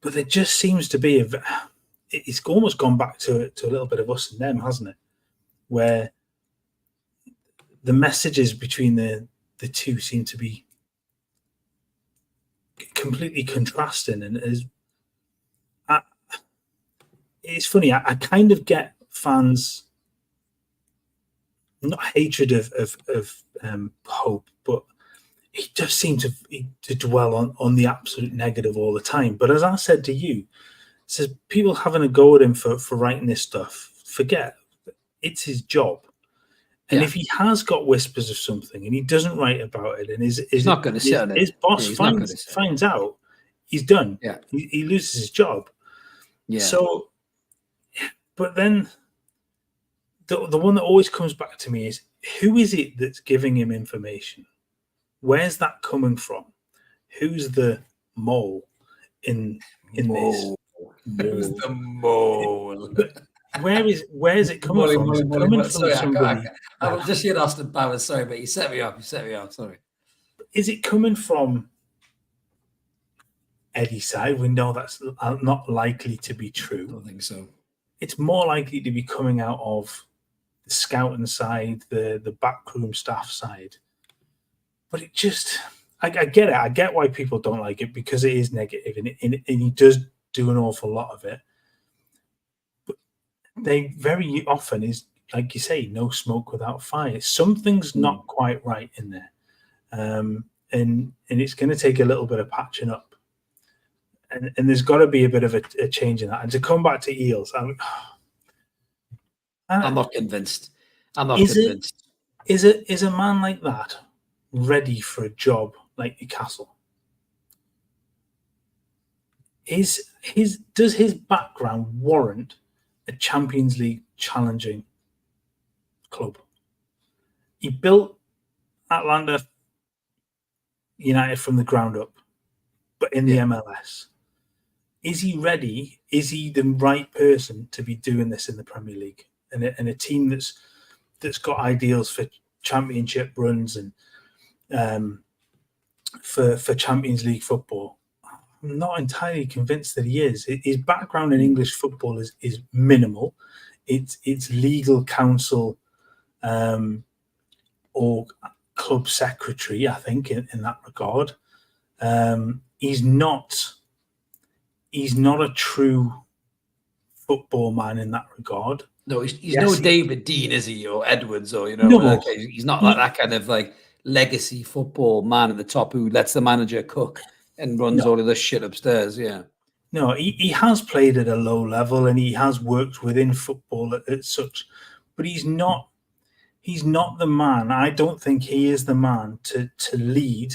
But there just seems to be it's almost gone back to a little bit of us and them, hasn't it? Where the messages between the two seem to be completely contrasting, and it's funny. I kind of get fans' not hatred of Hope, but he just seems to dwell on the absolute negative all the time. But as I said to you, says people having a go at him for writing this stuff, forget it's his job. And if he has got whispers of something and he doesn't write about it, and he's not going to sit on it. His boss finds out, he's done. Yeah, he loses his job. Yeah. So, but then the one that always comes back to me is, who is it that's giving him information? Where's that coming from? Who's the mole in this? Mole. Who's the mole? But where is it coming from? Is it coming from Sorry, somebody? I was just here Austin Powers. Sorry, but you set me up. Sorry. Is it coming from Eddie's side? We know that's not likely to be I true. don't think so. It's more likely to be coming out of the scouting side, the backroom staff side. But it just, I get it. I get why people don't like it, because it is negative, and he does do an awful lot of it. But they very often is, like you say, no smoke without fire. Something's not quite right in there. And it's going to take a little bit of patching up. And there's got to be a bit of a change in that. And to come back to Eels, I'm not convinced. I'm not convinced. Is a man like that ready for a job like Newcastle? Does his background warrant a Champions League challenging club? He built Atlanta United from the ground up, but in the MLS. Is he ready? Is he the right person to be doing this in the Premier League? And a team that's got ideals for championship runs and for Champions League football? I'm not entirely convinced that he is. His background in English football is minimal. It's legal counsel or club secretary, I think, in that regard. He's not a true football man in that regard. No, he's no David Dean, is he, or Edwards, or he's not like that kind of like legacy football man at the top who lets the manager cook and runs all of this shit upstairs. Yeah. No, he has played at a low level and he has worked within football at such, but he's not the man. I don't think he is the man to lead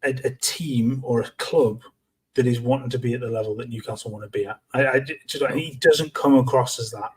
a team or a club that is wanting to be at the level that Newcastle want to be at. He doesn't come across as that.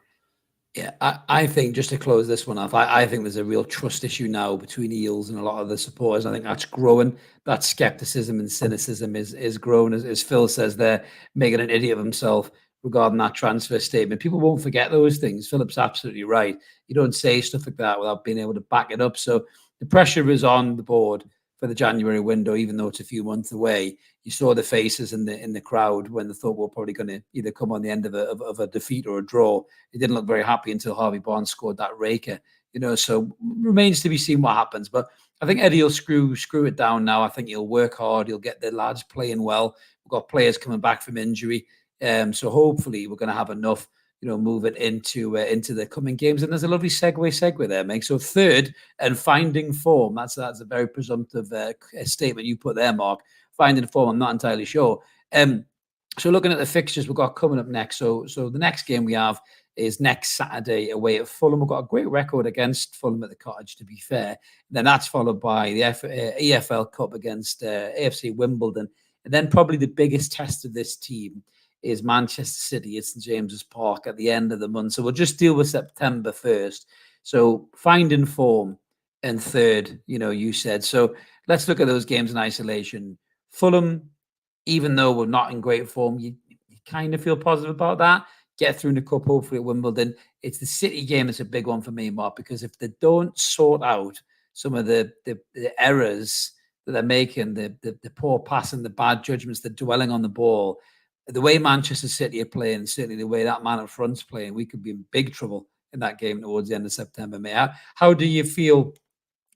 Yeah, I think, just to close this one off, I think there's a real trust issue now between Eels and a lot of the supporters. I think that's growing. That skepticism and cynicism is growing. As Phil says, they're making an idiot of himself regarding that transfer statement. People won't forget those things. Philip's absolutely right. You don't say stuff like that without being able to back it up. So the pressure is on the board for the January window, even though it's a few months away. You saw the faces in the crowd when they thought we were probably going to either come on the end of a defeat or a draw. It didn't look very happy until Harvey Barnes scored that raker. So remains to be seen what happens. But I think Eddie will screw it down now. I think he'll work hard. He'll get the lads playing well. We've got players coming back from injury. So hopefully we're going to have enough, move it into the coming games. And there's a lovely segue there, Meg. So third and finding form. That's a very presumptive statement you put there, Mark. Finding form, I'm not entirely sure. So looking at the fixtures we've got coming up next. So the next game we have is next Saturday away at Fulham. We've got a great record against Fulham at the Cottage, to be fair. Then that's followed by the EFL Cup against AFC Wimbledon. And then probably the biggest test of this team is Manchester City at St James's Park at the end of the month. So we'll just deal with September first. So finding form and third, you said. So let's look at those games in isolation. Fulham, even though we're not in great form, you kind of feel positive about that. Get through in the cup, hopefully at Wimbledon. It's the City game that's a big one for me, Mark, because if they don't sort out some of the errors that they're making, the poor passing, the bad judgments, the dwelling on the ball, the way Manchester City are playing, certainly the way that man up front's playing, we could be in big trouble in that game towards the end of September, May. How do you feel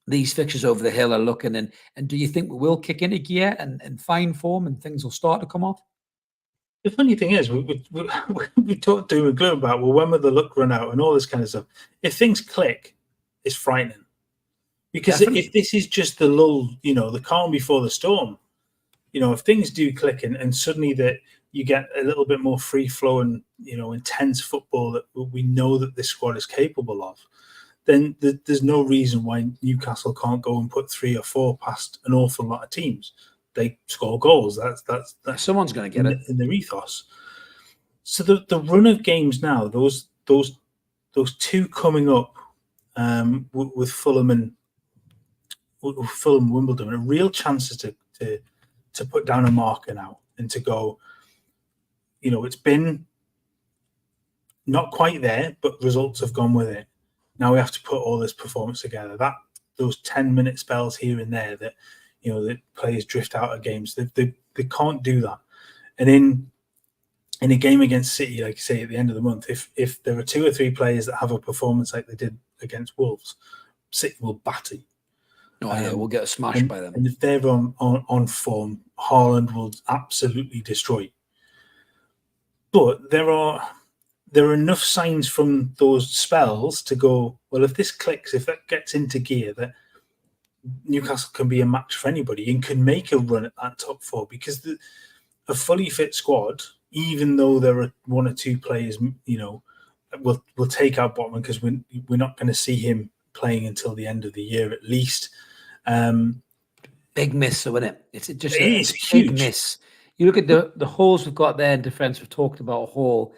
these fixtures over the hill are looking, and do you think we will kick into gear and find form and things will start to come off? The funny thing is, we talk doom and gloom about, when will the luck run out and all this kind of stuff. If things click, it's frightening. Because if this is just the lull, the calm before the storm, if things do click and suddenly that you get a little bit more free-flowing, intense football that we know that this squad is capable of, then there's no reason why Newcastle can't go and put 3 or 4 past an awful lot of teams. They score goals. That's someone's going to get it in their ethos. So the run of games now, those two coming up with Fulham and Wimbledon, are real chances to put down a marker now and to go. It's been not quite there, but results have gone with it. Now we have to put all this performance together. Those 10-minute spells here and there that that players drift out of games, they can't do that. And in a game against City, like you say, at the end of the month, if there are 2 or 3 players that have a performance like they did against Wolves, City will batter you. Oh yeah, we'll get smashed by them. And if they're on form, Haaland will absolutely destroy you. But there are enough signs from those spells to go, well, if this clicks, if that gets into gear, that Newcastle can be a match for anybody and can make a run at that top 4, because a fully fit squad, even though there are 1 or 2 players, will take out Botman, because we're not going to see him playing until the end of the year at least. Big miss, isn't it? It's just a big huge miss. You look at the holes we've got there in defence. We've talked about Hall,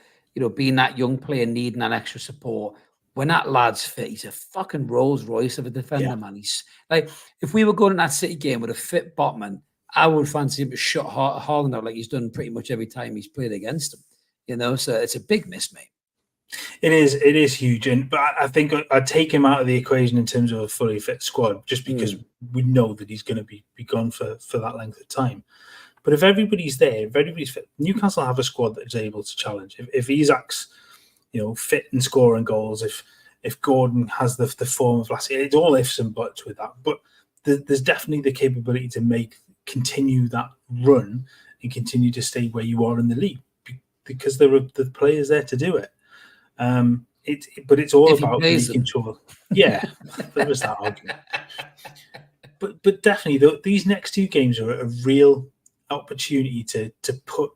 being that young player needing that extra support. When that lad's fit, he's a fucking Rolls Royce of a defender, man. He's like, if we were going in that City game with a fit Botman, I would fancy him to shut Haaland out like he's done pretty much every time he's played against him. So it's a big miss, mate. It is huge, but I think I'd take him out of the equation in terms of a fully fit squad, just because we know that he's going to be gone for that length of time. But if everybody's there, if everybody's fit, Newcastle have a squad that is able to challenge. If Isak's, fit and scoring goals, if Gordon has the form of last year, it's all ifs and buts with that. But there's definitely the capability to continue that run and continue to stay where you are in the league, because there are the players there to do it. But it's all about making sure. Yeah, there was that argument. But definitely, these next 2 games are a real opportunity to put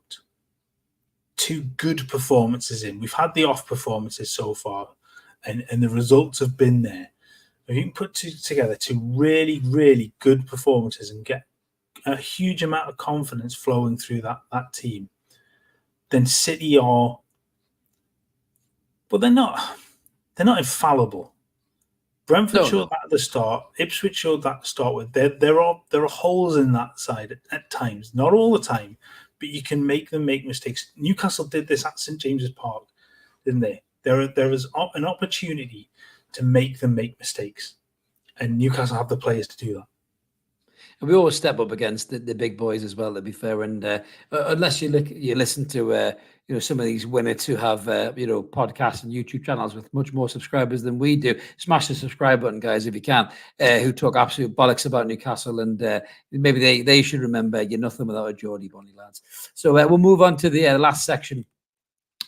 2 good performances in. We've had the off performances so far, and the results have been there. If you can put together 2 really, really good performances and get a huge amount of confidence flowing through that team, then City are. But they're not infallible. Brentford showed that at the start. Ipswich showed that to start with. There are holes in that side at times, not all the time, but you can make them make mistakes. Newcastle did this at St James's Park, didn't they? There is an opportunity to make them make mistakes, and Newcastle have the players to do that. And we always step up against the big boys as well, to be fair. And unless you listen to some of these winners who have podcasts and YouTube channels with much more subscribers than we do, smash the subscribe button, guys, if you can. Who talk absolute bollocks about Newcastle, and maybe they should remember you're nothing without a Geordie, Bonnie lads. So we'll move on to the last section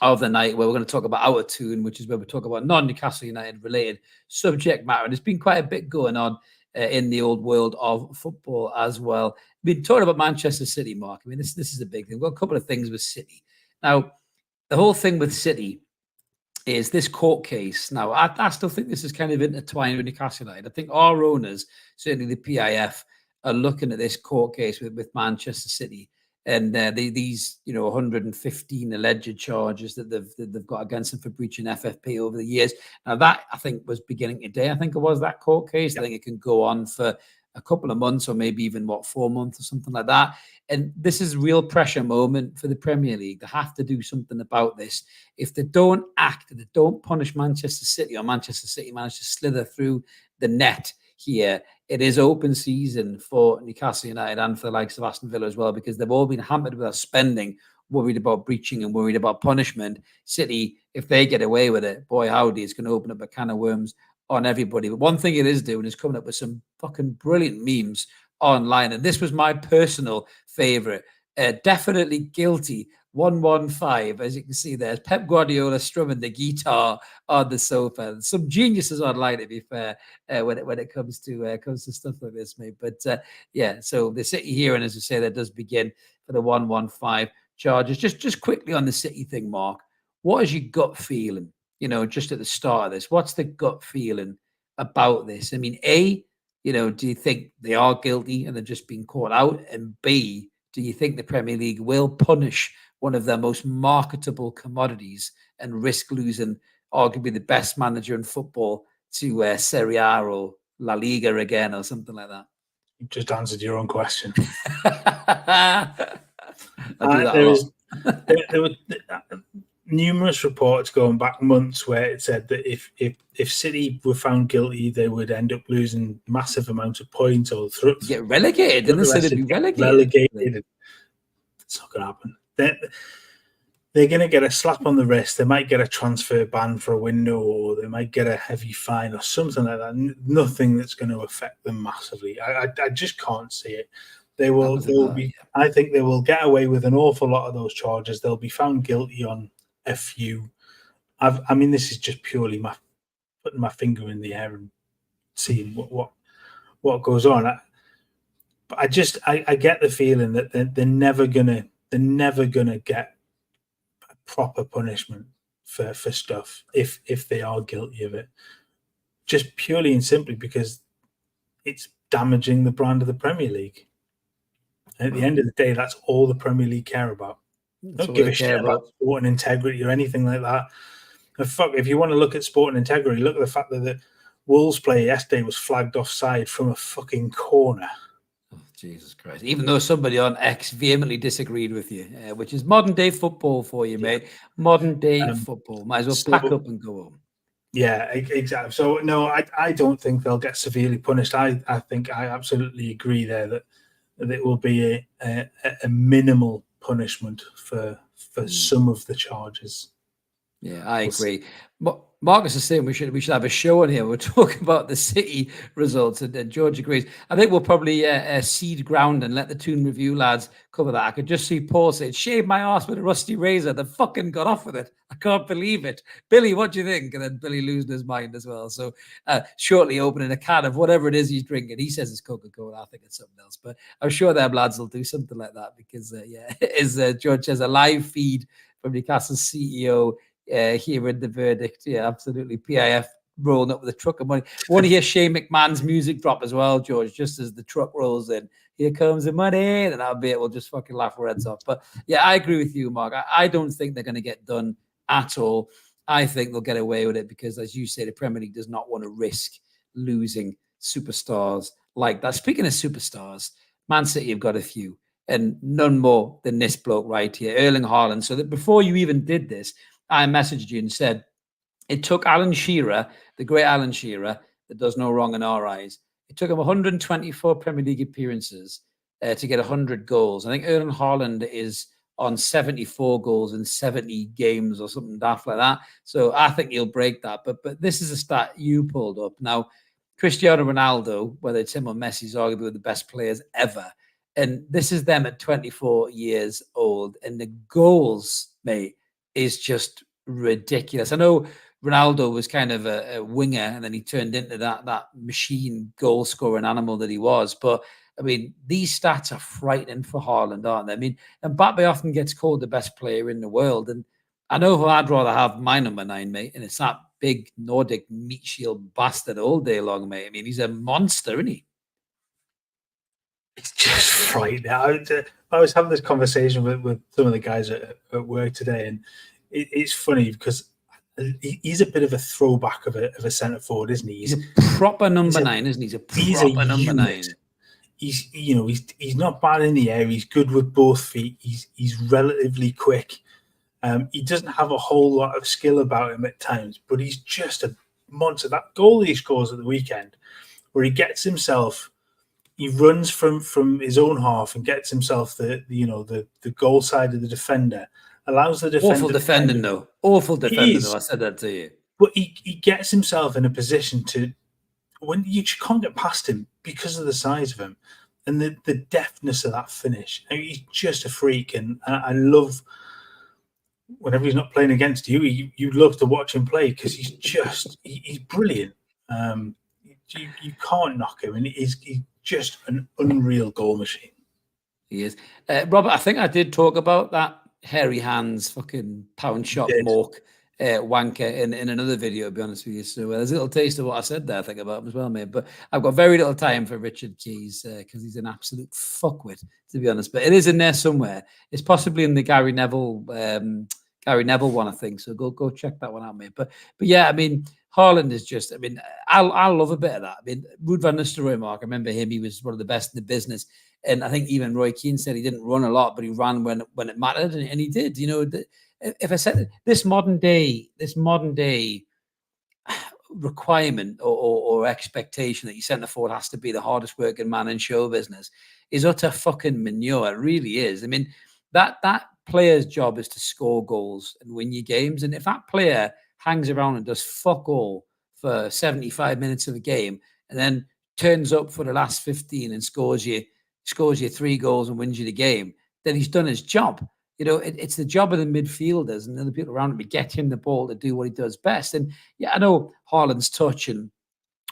of the night, where we're going to talk about Out of Toon, which is where we talk about non-Newcastle United related subject matter. And there's been quite a bit going on in the old world of football as well. We've been talking about Manchester City, Mark. I mean, this is a big thing. We've got a couple of things with City. Now, the whole thing with City is this court case. Now, I still think this is kind of intertwined with Newcastle United. I think our owners, certainly the PIF, are looking at this court case with Manchester City, and these 115 alleged charges that they've got against them for breaching FFP over the years. Now that, I think, was beginning today. I think it was that court case. I think it can go on for a couple of months, or maybe even 4 months or something like that. And this is a real pressure moment for the Premier League. They have to do something about this. If they don't act, if they don't punish Manchester City, or Manchester City manage to slither through the net here, it is open season for Newcastle United and for the likes of Aston Villa as well, because they've all been hampered with their spending, worried about breaching and worried about punishment. City, if they get away with it, boy howdy, it's going to open up a can of worms on everybody. But one thing it is doing is coming up with some fucking brilliant memes online, and this was my personal favorite. Definitely guilty 115, as you can see there, Pep Guardiola strumming the guitar on the sofa. Some geniuses online, to be fair, when it comes to stuff like this, mate. But so the City here, and as I say, that does begin for the 115 charges. Just quickly on the City thing, Mark, what is your gut feeling? Just at the start of this, what's the gut feeling about this? I mean, A, do you think they are guilty and they're just being caught out? And B, do you think the Premier League will punish one of their most marketable commodities and risk losing arguably the best manager in football to Serie A or La Liga again or something like that? You just answered your own question. I do that a There lot. is there were numerous reports going back months where it said that if City were found guilty, they would end up losing massive amounts of points or Get relegated, and they said it'd be relegated. It's not going to happen. They're going to get a slap on the wrist. They might get a transfer ban for a window, or they might get a heavy fine or something like that. Nothing that's going to affect them massively. I just can't see it. They will be. I think they will get away with an awful lot of those charges. They'll be found guilty on a few. I mean, this is just purely putting my finger in the air and seeing what goes on. But I get the feeling that they're never gonna get a proper punishment for stuff if they are guilty of it. Just purely and simply because it's damaging the brand of the Premier League. At the end of the day, that's all the Premier League care about. Don't give a shit about sport and integrity or anything like that. And fuck, if you want to look at sport and integrity, look at the fact that the Wolves player yesterday was flagged offside from a fucking corner. Oh, Jesus Christ. Even though somebody on X vehemently disagreed with you, which is modern day football for you, mate. Modern day football. Might as well pack up and go home. Yeah, exactly. So, no, I don't think they'll get severely punished. I think I absolutely agree there that it will be a minimal punishment for some of the charges. Yeah, I agree. Marcus is saying we should have a show on here. We'll talk about the City results, and George agrees. I think we'll probably seed ground and let the Toon Review lads cover that. I could just see Paul saying, "Shave my ass with a rusty razor." They fucking got off with it. I can't believe it. Billy, what do you think? And then Billy losing his mind as well. So shortly opening a can of whatever it is he's drinking. He says it's Coca-Cola. I think it's something else. But I'm sure them lads will do something like that because, as George says, a live feed from Newcastle's CEO hearing the verdict. Yeah, absolutely. PIF rolling up with a truck of money. I want to hear Shane McMahon's music drop as well, George, just as the truck rolls in. Here comes the money. And I'll be able to just fucking laugh our heads off. But yeah, I agree with you, Mark. I don't think they're going to get done at all. I think they'll get away with it because, as you say, the Premier League does not want to risk losing superstars like that. Speaking of superstars, Man City have got a few, and none more than this bloke right here, Erling Haaland. So that before you even did this, I messaged you and said, it took Alan Shearer, the great Alan Shearer, that does no wrong in our eyes. It took him 124 Premier League appearances to get 100 goals. I think Erling Haaland is on 74 goals in 70 games or something daft like that. So I think he'll break that. But this is a stat you pulled up. Now, Cristiano Ronaldo, whether it's him or Messi, is arguably the best players ever. And this is them at 24 years old. And the goals, mate, is just ridiculous. I know Ronaldo was kind of a winger and then he turned into that machine goal scoring animal that he was. But I mean, these stats are frightening for Haaland, aren't they? I mean, Mbappe often gets called the best player in the world. And I know who I'd rather have my number 9, mate. And it's that big Nordic meat shield bastard all day long, mate. I mean, he's a monster, isn't he? It's just frightening. I was having this conversation with some of the guys at work today, and it's funny because he's a bit of a throwback of a centre forward, isn't he? He's a proper number 9, isn't he? He's a proper number 9. He's not bad in the air. He's good with both feet. He's relatively quick. He doesn't have a whole lot of skill about him at times, but he's just a monster. That goal he scores at the weekend, where he gets himself. He runs from his own half and gets himself the goal side of the defender. Allows the defender. Awful defending, though. Awful defending, though. I said that to you. But he gets himself in a position to when you can't get past him because of the size of him and the deftness of that finish. I mean, he's just a freak, and I love whenever he's not playing against you. You love to watch him play because he's brilliant. You can't knock him, and he's just an unreal goal machine. He is. Robert, I think I did talk about that hairy hands fucking pound shop mork wanker in another video, to be honest with you. So there's a little taste of what I said there, I think, about him as well, mate. But I've got very little time for Richard Keys because he's an absolute fuckwit, to be honest. But it is in there somewhere. It's possibly in the Gary Neville one, I think. So go check that one out, mate. But yeah, I mean, Haaland is just, I mean, I love a bit of that. I mean, Ruud van Nistelrooy, Mark, I remember him. He was one of the best in the business. And I think even Roy Keane said he didn't run a lot, but he ran when it mattered, and he did. You know, if I said this modern day requirement or expectation that your centre forward has to be the hardest working man in show business is utter fucking manure. It really is. I mean, that player's job is to score goals and win your games. And if that player hangs around and does fuck all for 75 minutes of a game and then turns up for the last 15 and scores you 3 goals and wins you the game, then he's done his job. You know, it's the job of the midfielders and the people around him to get him the ball to do what he does best. And yeah, I know Haaland's touch and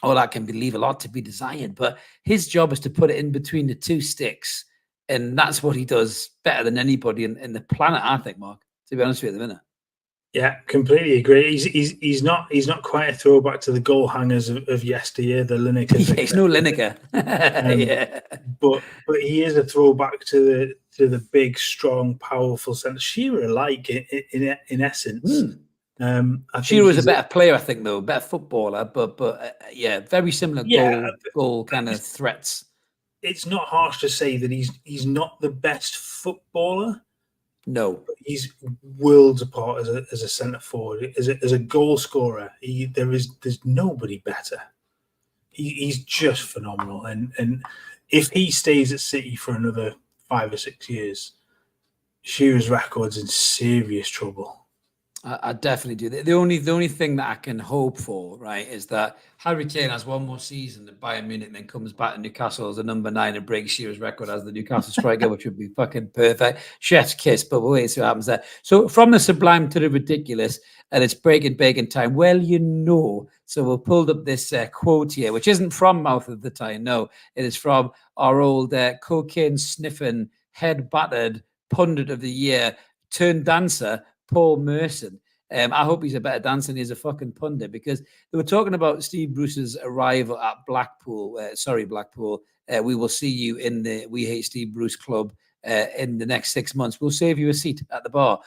all that can leave a lot to be desired, but his job is to put it in between the two sticks. And that's what he does better than anybody in the planet, I think, Mark, to be honest with you at the minute. Yeah, completely agree. He's not quite a throwback to the goal hangers of yesteryear, the Lineker. Yeah, he's no Lineker. Yeah. But he is a throwback to the big, strong, powerful centre. Shearer, like in essence. Shearer was a better player, I think, though, better footballer, but yeah, very similar goal kind of threats. It's not harsh to say that he's not the best footballer. No, but he's worlds apart as a centre forward, as a goal scorer. There's nobody better. He's just phenomenal, and if he stays at City for another 5 or 6 years, Shearer's record's in serious trouble. I definitely do. The only thing that I can hope for, right, is that Harry Kane has one more season at Bayern Munich and then comes back to Newcastle as a number 9 and breaks Shearer's record as the Newcastle striker, which would be fucking perfect. Chef's kiss, but we'll wait and see what happens there. So from the sublime to the ridiculous, and it's breaking bacon time. Well, you know. So we'll pull up this quote here, which isn't from Mouth of the Time. No, it is from our old cocaine sniffing, head battered pundit of the year turned dancer, Paul Merson. I hope he's a better dancer than he's a fucking pundit, because they were talking about Steve Bruce's arrival at Blackpool. Blackpool. We will see you in the We Hate Steve Bruce club in the next 6 months. We'll save you a seat at the bar.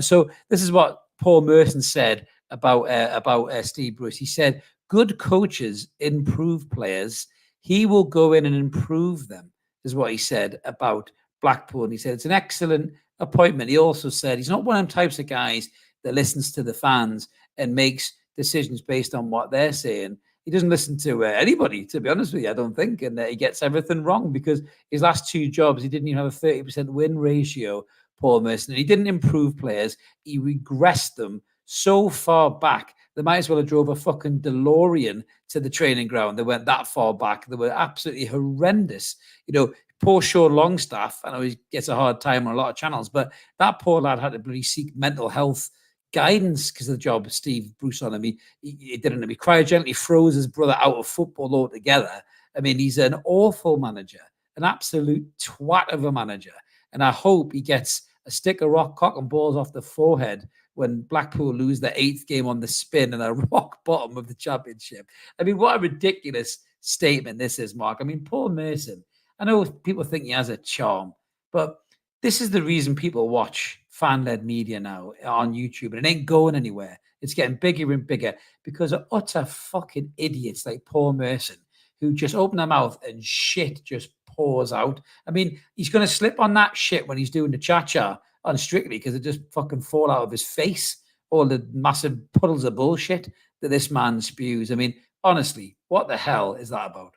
So this is what Paul Merson said about Steve Bruce. He said, good coaches improve players. He will go in and improve them, is what he said about Blackpool. And he said, it's an excellent appointment. He also said he's not one of them types of guys that listens to the fans and makes decisions based on what they're saying. He doesn't listen to anybody, to be honest with you, I don't think. And he gets everything wrong, because his last 2 jobs, he didn't even have a 30% win ratio, Paul Merson. And he didn't improve players. He regressed them so far back. They might as well have drove a fucking DeLorean to the training ground. They went that far back. They were absolutely horrendous. You know, poor Sean Longstaff, I know he gets a hard time on a lot of channels, but that poor lad had to bloody seek mental health guidance because of the job of Steve Bruce on him. He didn't. He cryogenically froze his brother out of football altogether. I mean, he's an awful manager, an absolute twat of a manager. And I hope he gets a stick of rock, cock and balls off the forehead when Blackpool lose their 8th game on the spin and a rock bottom of the championship. I mean, what a ridiculous statement this is, Mark. I mean, Paul Merson, I know people think he has a charm, but this is the reason people watch fan-led media now on YouTube, and it ain't going anywhere. It's getting bigger and bigger because of utter fucking idiots like Paul Merson, who just open their mouth and shit just pours out. I mean, he's going to slip on that shit when he's doing the cha-cha on Strictly, because it just fucking fall out of his face, all the massive puddles of bullshit that this man spews. I mean, honestly, what the hell is that about?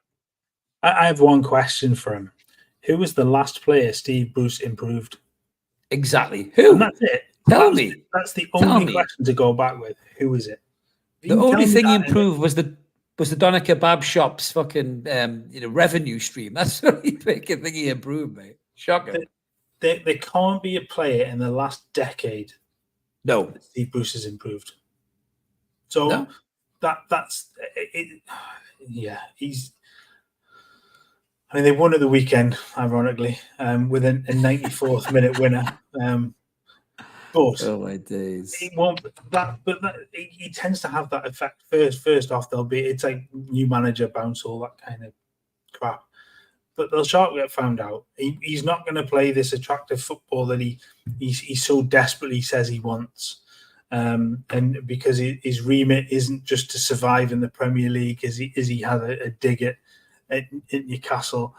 I have one question for him. Who was the last player Steve Bruce improved? Exactly. Who? And that's it. Tell me. That's the only question to go back with. Who is it? The only thing he improved was the doner kebab shop's fucking revenue stream. That's the only thing he improved, mate. Shocking. There can't be a player in the last decade that Steve Bruce has improved. So that's it. Yeah, I mean, they won at the weekend, ironically, with a 94th minute winner. But Oh my days. it won't. He tends to have that effect first off. It's like new manager bounce, all that kind of crap. But they'll shortly get found out. He's not going to play this attractive football that he so desperately says he wants. And because his remit isn't just to survive in the Premier League, as he had a dig at Newcastle.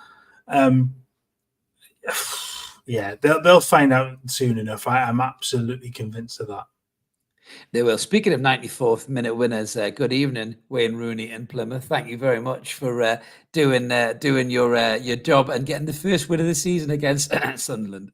Yeah, they'll find out soon enough. I'm absolutely convinced of that. They will. Speaking of 94th minute winners, good evening, Wayne Rooney in Plymouth. Thank you very much for doing your job and getting the first win of the season against Sunderland.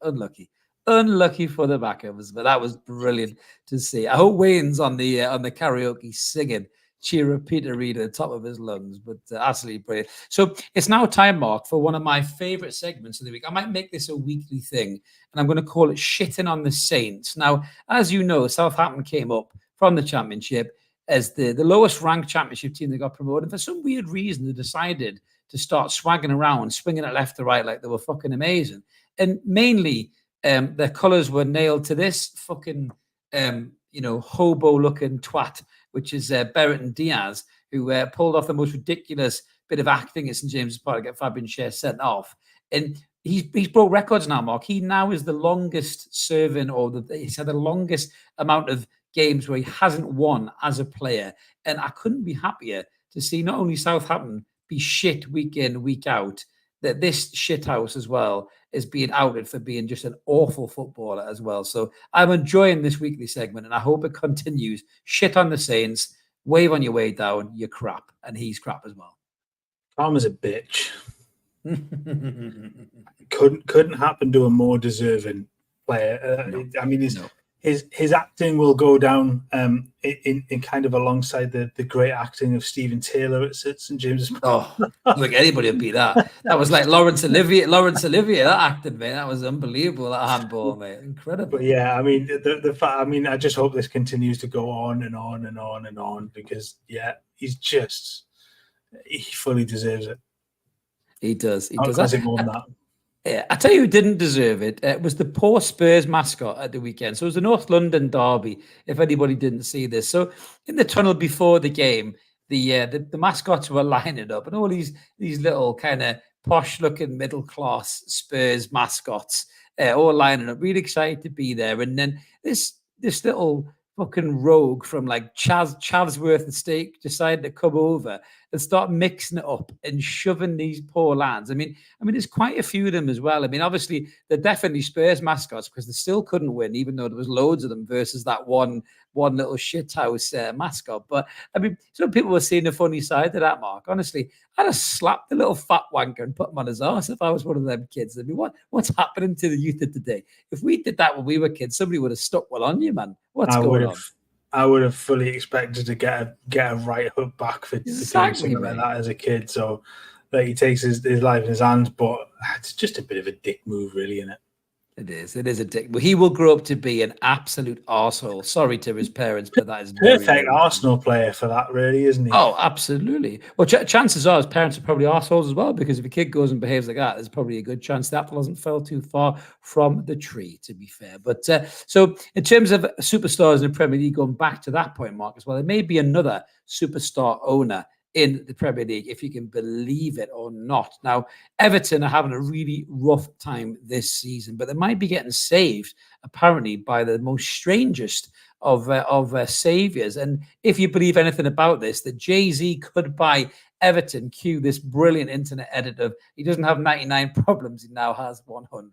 Unlucky for the Backhams, but that was brilliant to see. I hope Wayne's on the karaoke singing "Cheer Up Peter Reid" at the top of his lungs, but absolutely brilliant. So it's now time, Mark, for one of my favourite segments of the week. I might make this a weekly thing, and I'm going to call it "Shitting on the Saints." Now, as you know, Southampton came up from the Championship as the lowest ranked Championship team that got promoted. And for some weird reason, they decided to start swagging around, swinging it left to right like they were fucking amazing. And mainly, their colours were nailed to this fucking, hobo-looking twat, which is Berrett Diaz, who pulled off the most ridiculous bit of acting at St James's Park to get Fabian Schär sent off. And he's broke records now, Mark. He now is the longest serving, he's had the longest amount of games where he hasn't won as a player. And I couldn't be happier to see not only Southampton be shit week in, week out, that this shithouse as well is being outed for being just an awful footballer as well. So I'm enjoying this weekly segment, and I hope it continues. Shit on the Saints, wave on your way down, you're crap, and he's crap as well. Palmer's a bitch. couldn't happen to a more deserving player. No. I mean, his acting will go down in kind of alongside the great acting of Stephen Taylor at St James's Park. Oh, look, anybody would beat that. That was like Laurence Olivier, that acted, mate. That was unbelievable, that handball, mate. Incredible. But yeah, I mean, the fact, I mean, I just hope this continues to go on and on and on and on, because yeah, he fully deserves it. He does. He does. I I tell you who didn't deserve it. It was the poor Spurs mascot at the weekend. So it was the North London derby, if anybody didn't see this. So in the tunnel before the game, the mascots were lining up, and all these little kind of posh-looking middle-class Spurs mascots all lining up, really excited to be there. And then this little fucking rogue from like Chatsworth Estate decided to come over and start mixing it up and shoving these poor lads. I mean, there's quite a few of them as well. I mean, obviously they're definitely Spurs mascots because they still couldn't win, even though there was loads of them versus that one little shithouse mascot. But I mean, some people were seeing the funny side of that, Mark. Honestly, I'd have slapped the little fat wanker and put him on his arse if I was one of them kids. I mean, what's happening to the youth of today? If we did that when we were kids, somebody would have stuck one on you, man. What's going on? I would have fully expected to get a right hook back for doing something like that as a kid. So that he takes his life in his hands, but it's just a bit of a dick move, really, isn't it? It is a dick. But he will grow up to be an absolute arsehole. Sorry to his parents, but that is perfect Arsenal player for that, really, isn't he? Oh, absolutely. Well, chances are his parents are probably arseholes as well, because if a kid goes and behaves like that, there's probably a good chance the apple hasn't fell too far from the tree, to be fair. But so in terms of superstars in the Premier League, going back to that point, Mark, as well, there may be another superstar owner in the Premier League, if you can believe it or not. Now, Everton are having a really rough time this season, but they might be getting saved, apparently, by the most strangest of saviors. And if you believe anything about this, that Jay-Z could buy Everton, cue this brilliant internet editor. He doesn't have 99 problems, he now has 100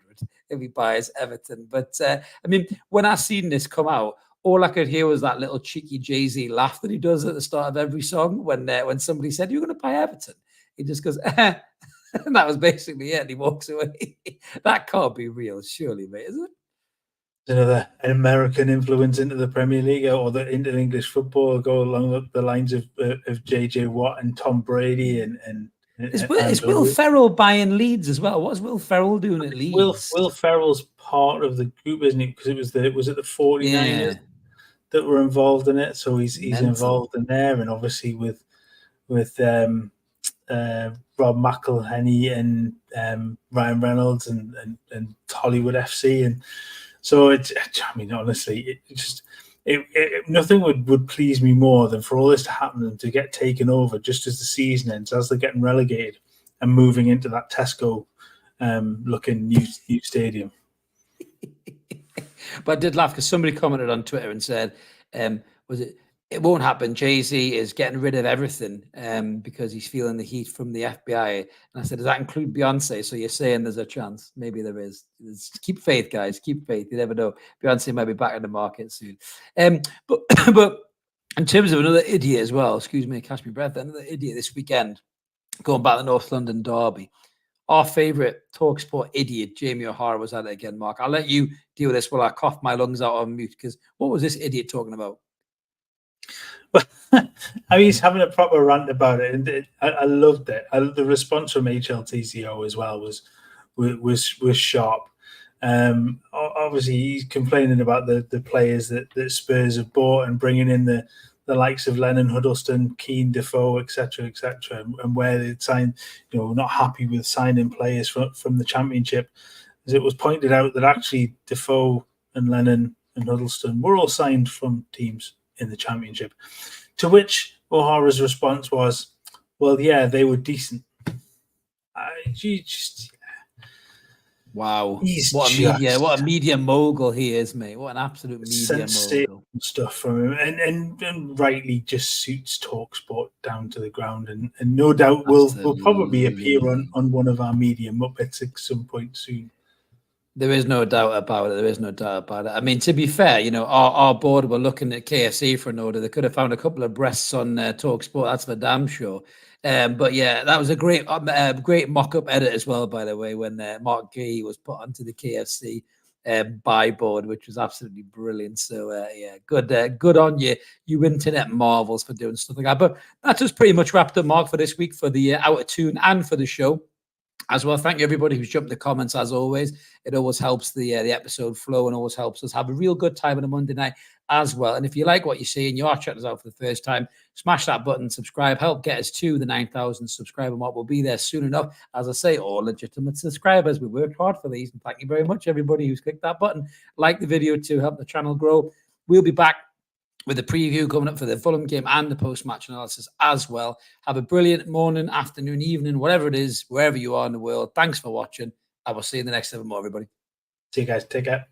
if he buys Everton. But I mean, when I seen this come out, all I could hear was that little cheeky Jay-Z laugh that he does at the start of every song when somebody said, "You're going to buy Everton." He just goes, and that was basically it. And he walks away. That can't be real, surely, mate, is it? Another American influence into the Premier League or into English football, go along the lines of JJ Watt and Tom Brady and is Will Ferrell buying Leeds as well? What's Will Ferrell doing at Leeds? Will Ferrell's part of the group, isn't he? Because it was the 49ers that were involved in it, so he's involved in there, and obviously with Rob McElhenney and Ryan Reynolds and Hollywood FC and So it's, I mean, honestly, nothing would please me more than for all this to happen and to get taken over just as the season ends, as they're getting relegated and moving into that Tesco looking new stadium. But I did laugh because somebody commented on Twitter and said, it won't happen. Jay-Z is getting rid of everything because he's feeling the heat from the FBI. And I said, does that include Beyonce? So you're saying there's a chance? Maybe there is. Keep faith, guys. Keep faith. You never know. Beyonce might be back in the market soon. But in terms of another idiot as well, excuse me, catch me breath, another idiot this weekend, going back to North London derby. Our favourite TalkSport idiot, Jamie O'Hara, was at it again, Mark. I'll let you deal with this while I cough my lungs out on mute, because what was this idiot talking about? Well, I mean, he's having a proper rant about it, and I loved it. The response from HLTCO as well was sharp. Obviously, he's complaining about the players that Spurs have bought and bringing in the likes of Lennon, Huddleston, Keane, Defoe, etc., and where they signed, not happy with signing players from the Championship. As it was pointed out that actually Defoe and Lennon and Huddleston were all signed from teams in the Championship. To which O'Hara's response was, well, yeah, they were decent. Wow. What a media mogul he is, mate. What an absolute media mogul. Stuff from him. And rightly just suits TalkSport down to the ground. And no doubt will probably appear on one of our media Muppets at some point soon. There is no doubt about it. I mean, to be fair, our board were looking at KFC for an order. They could have found a couple of breasts on TalkSport. That's for damn sure. But yeah, that was a great mock-up edit as well, by the way, when Mark Gee was put onto the KFC buy board, which was absolutely brilliant. So yeah, good on you, you internet marvels, for doing stuff like that. But that just pretty much wrapped up, Mark, for this week, for the Out of Tune and for the show as well. Thank you, everybody who's jumped in the comments, as always. It always helps the episode flow and always helps us have a real good time on a Monday night as well. And if you like what you see and you are checking us out for the first time, smash that button, subscribe, help get us to the 9,000 subscriber mark. We'll be there soon enough. As I say, all legitimate subscribers. We worked hard for these. And thank you very much, everybody who's clicked that button. Like the video to help the channel grow. We'll be back with a preview coming up for the Fulham game and the post-match analysis as well. Have a brilliant morning, afternoon, evening, whatever it is, wherever you are in the world. Thanks for watching. I will see you in the next 7 more, everybody. See you guys. Take care.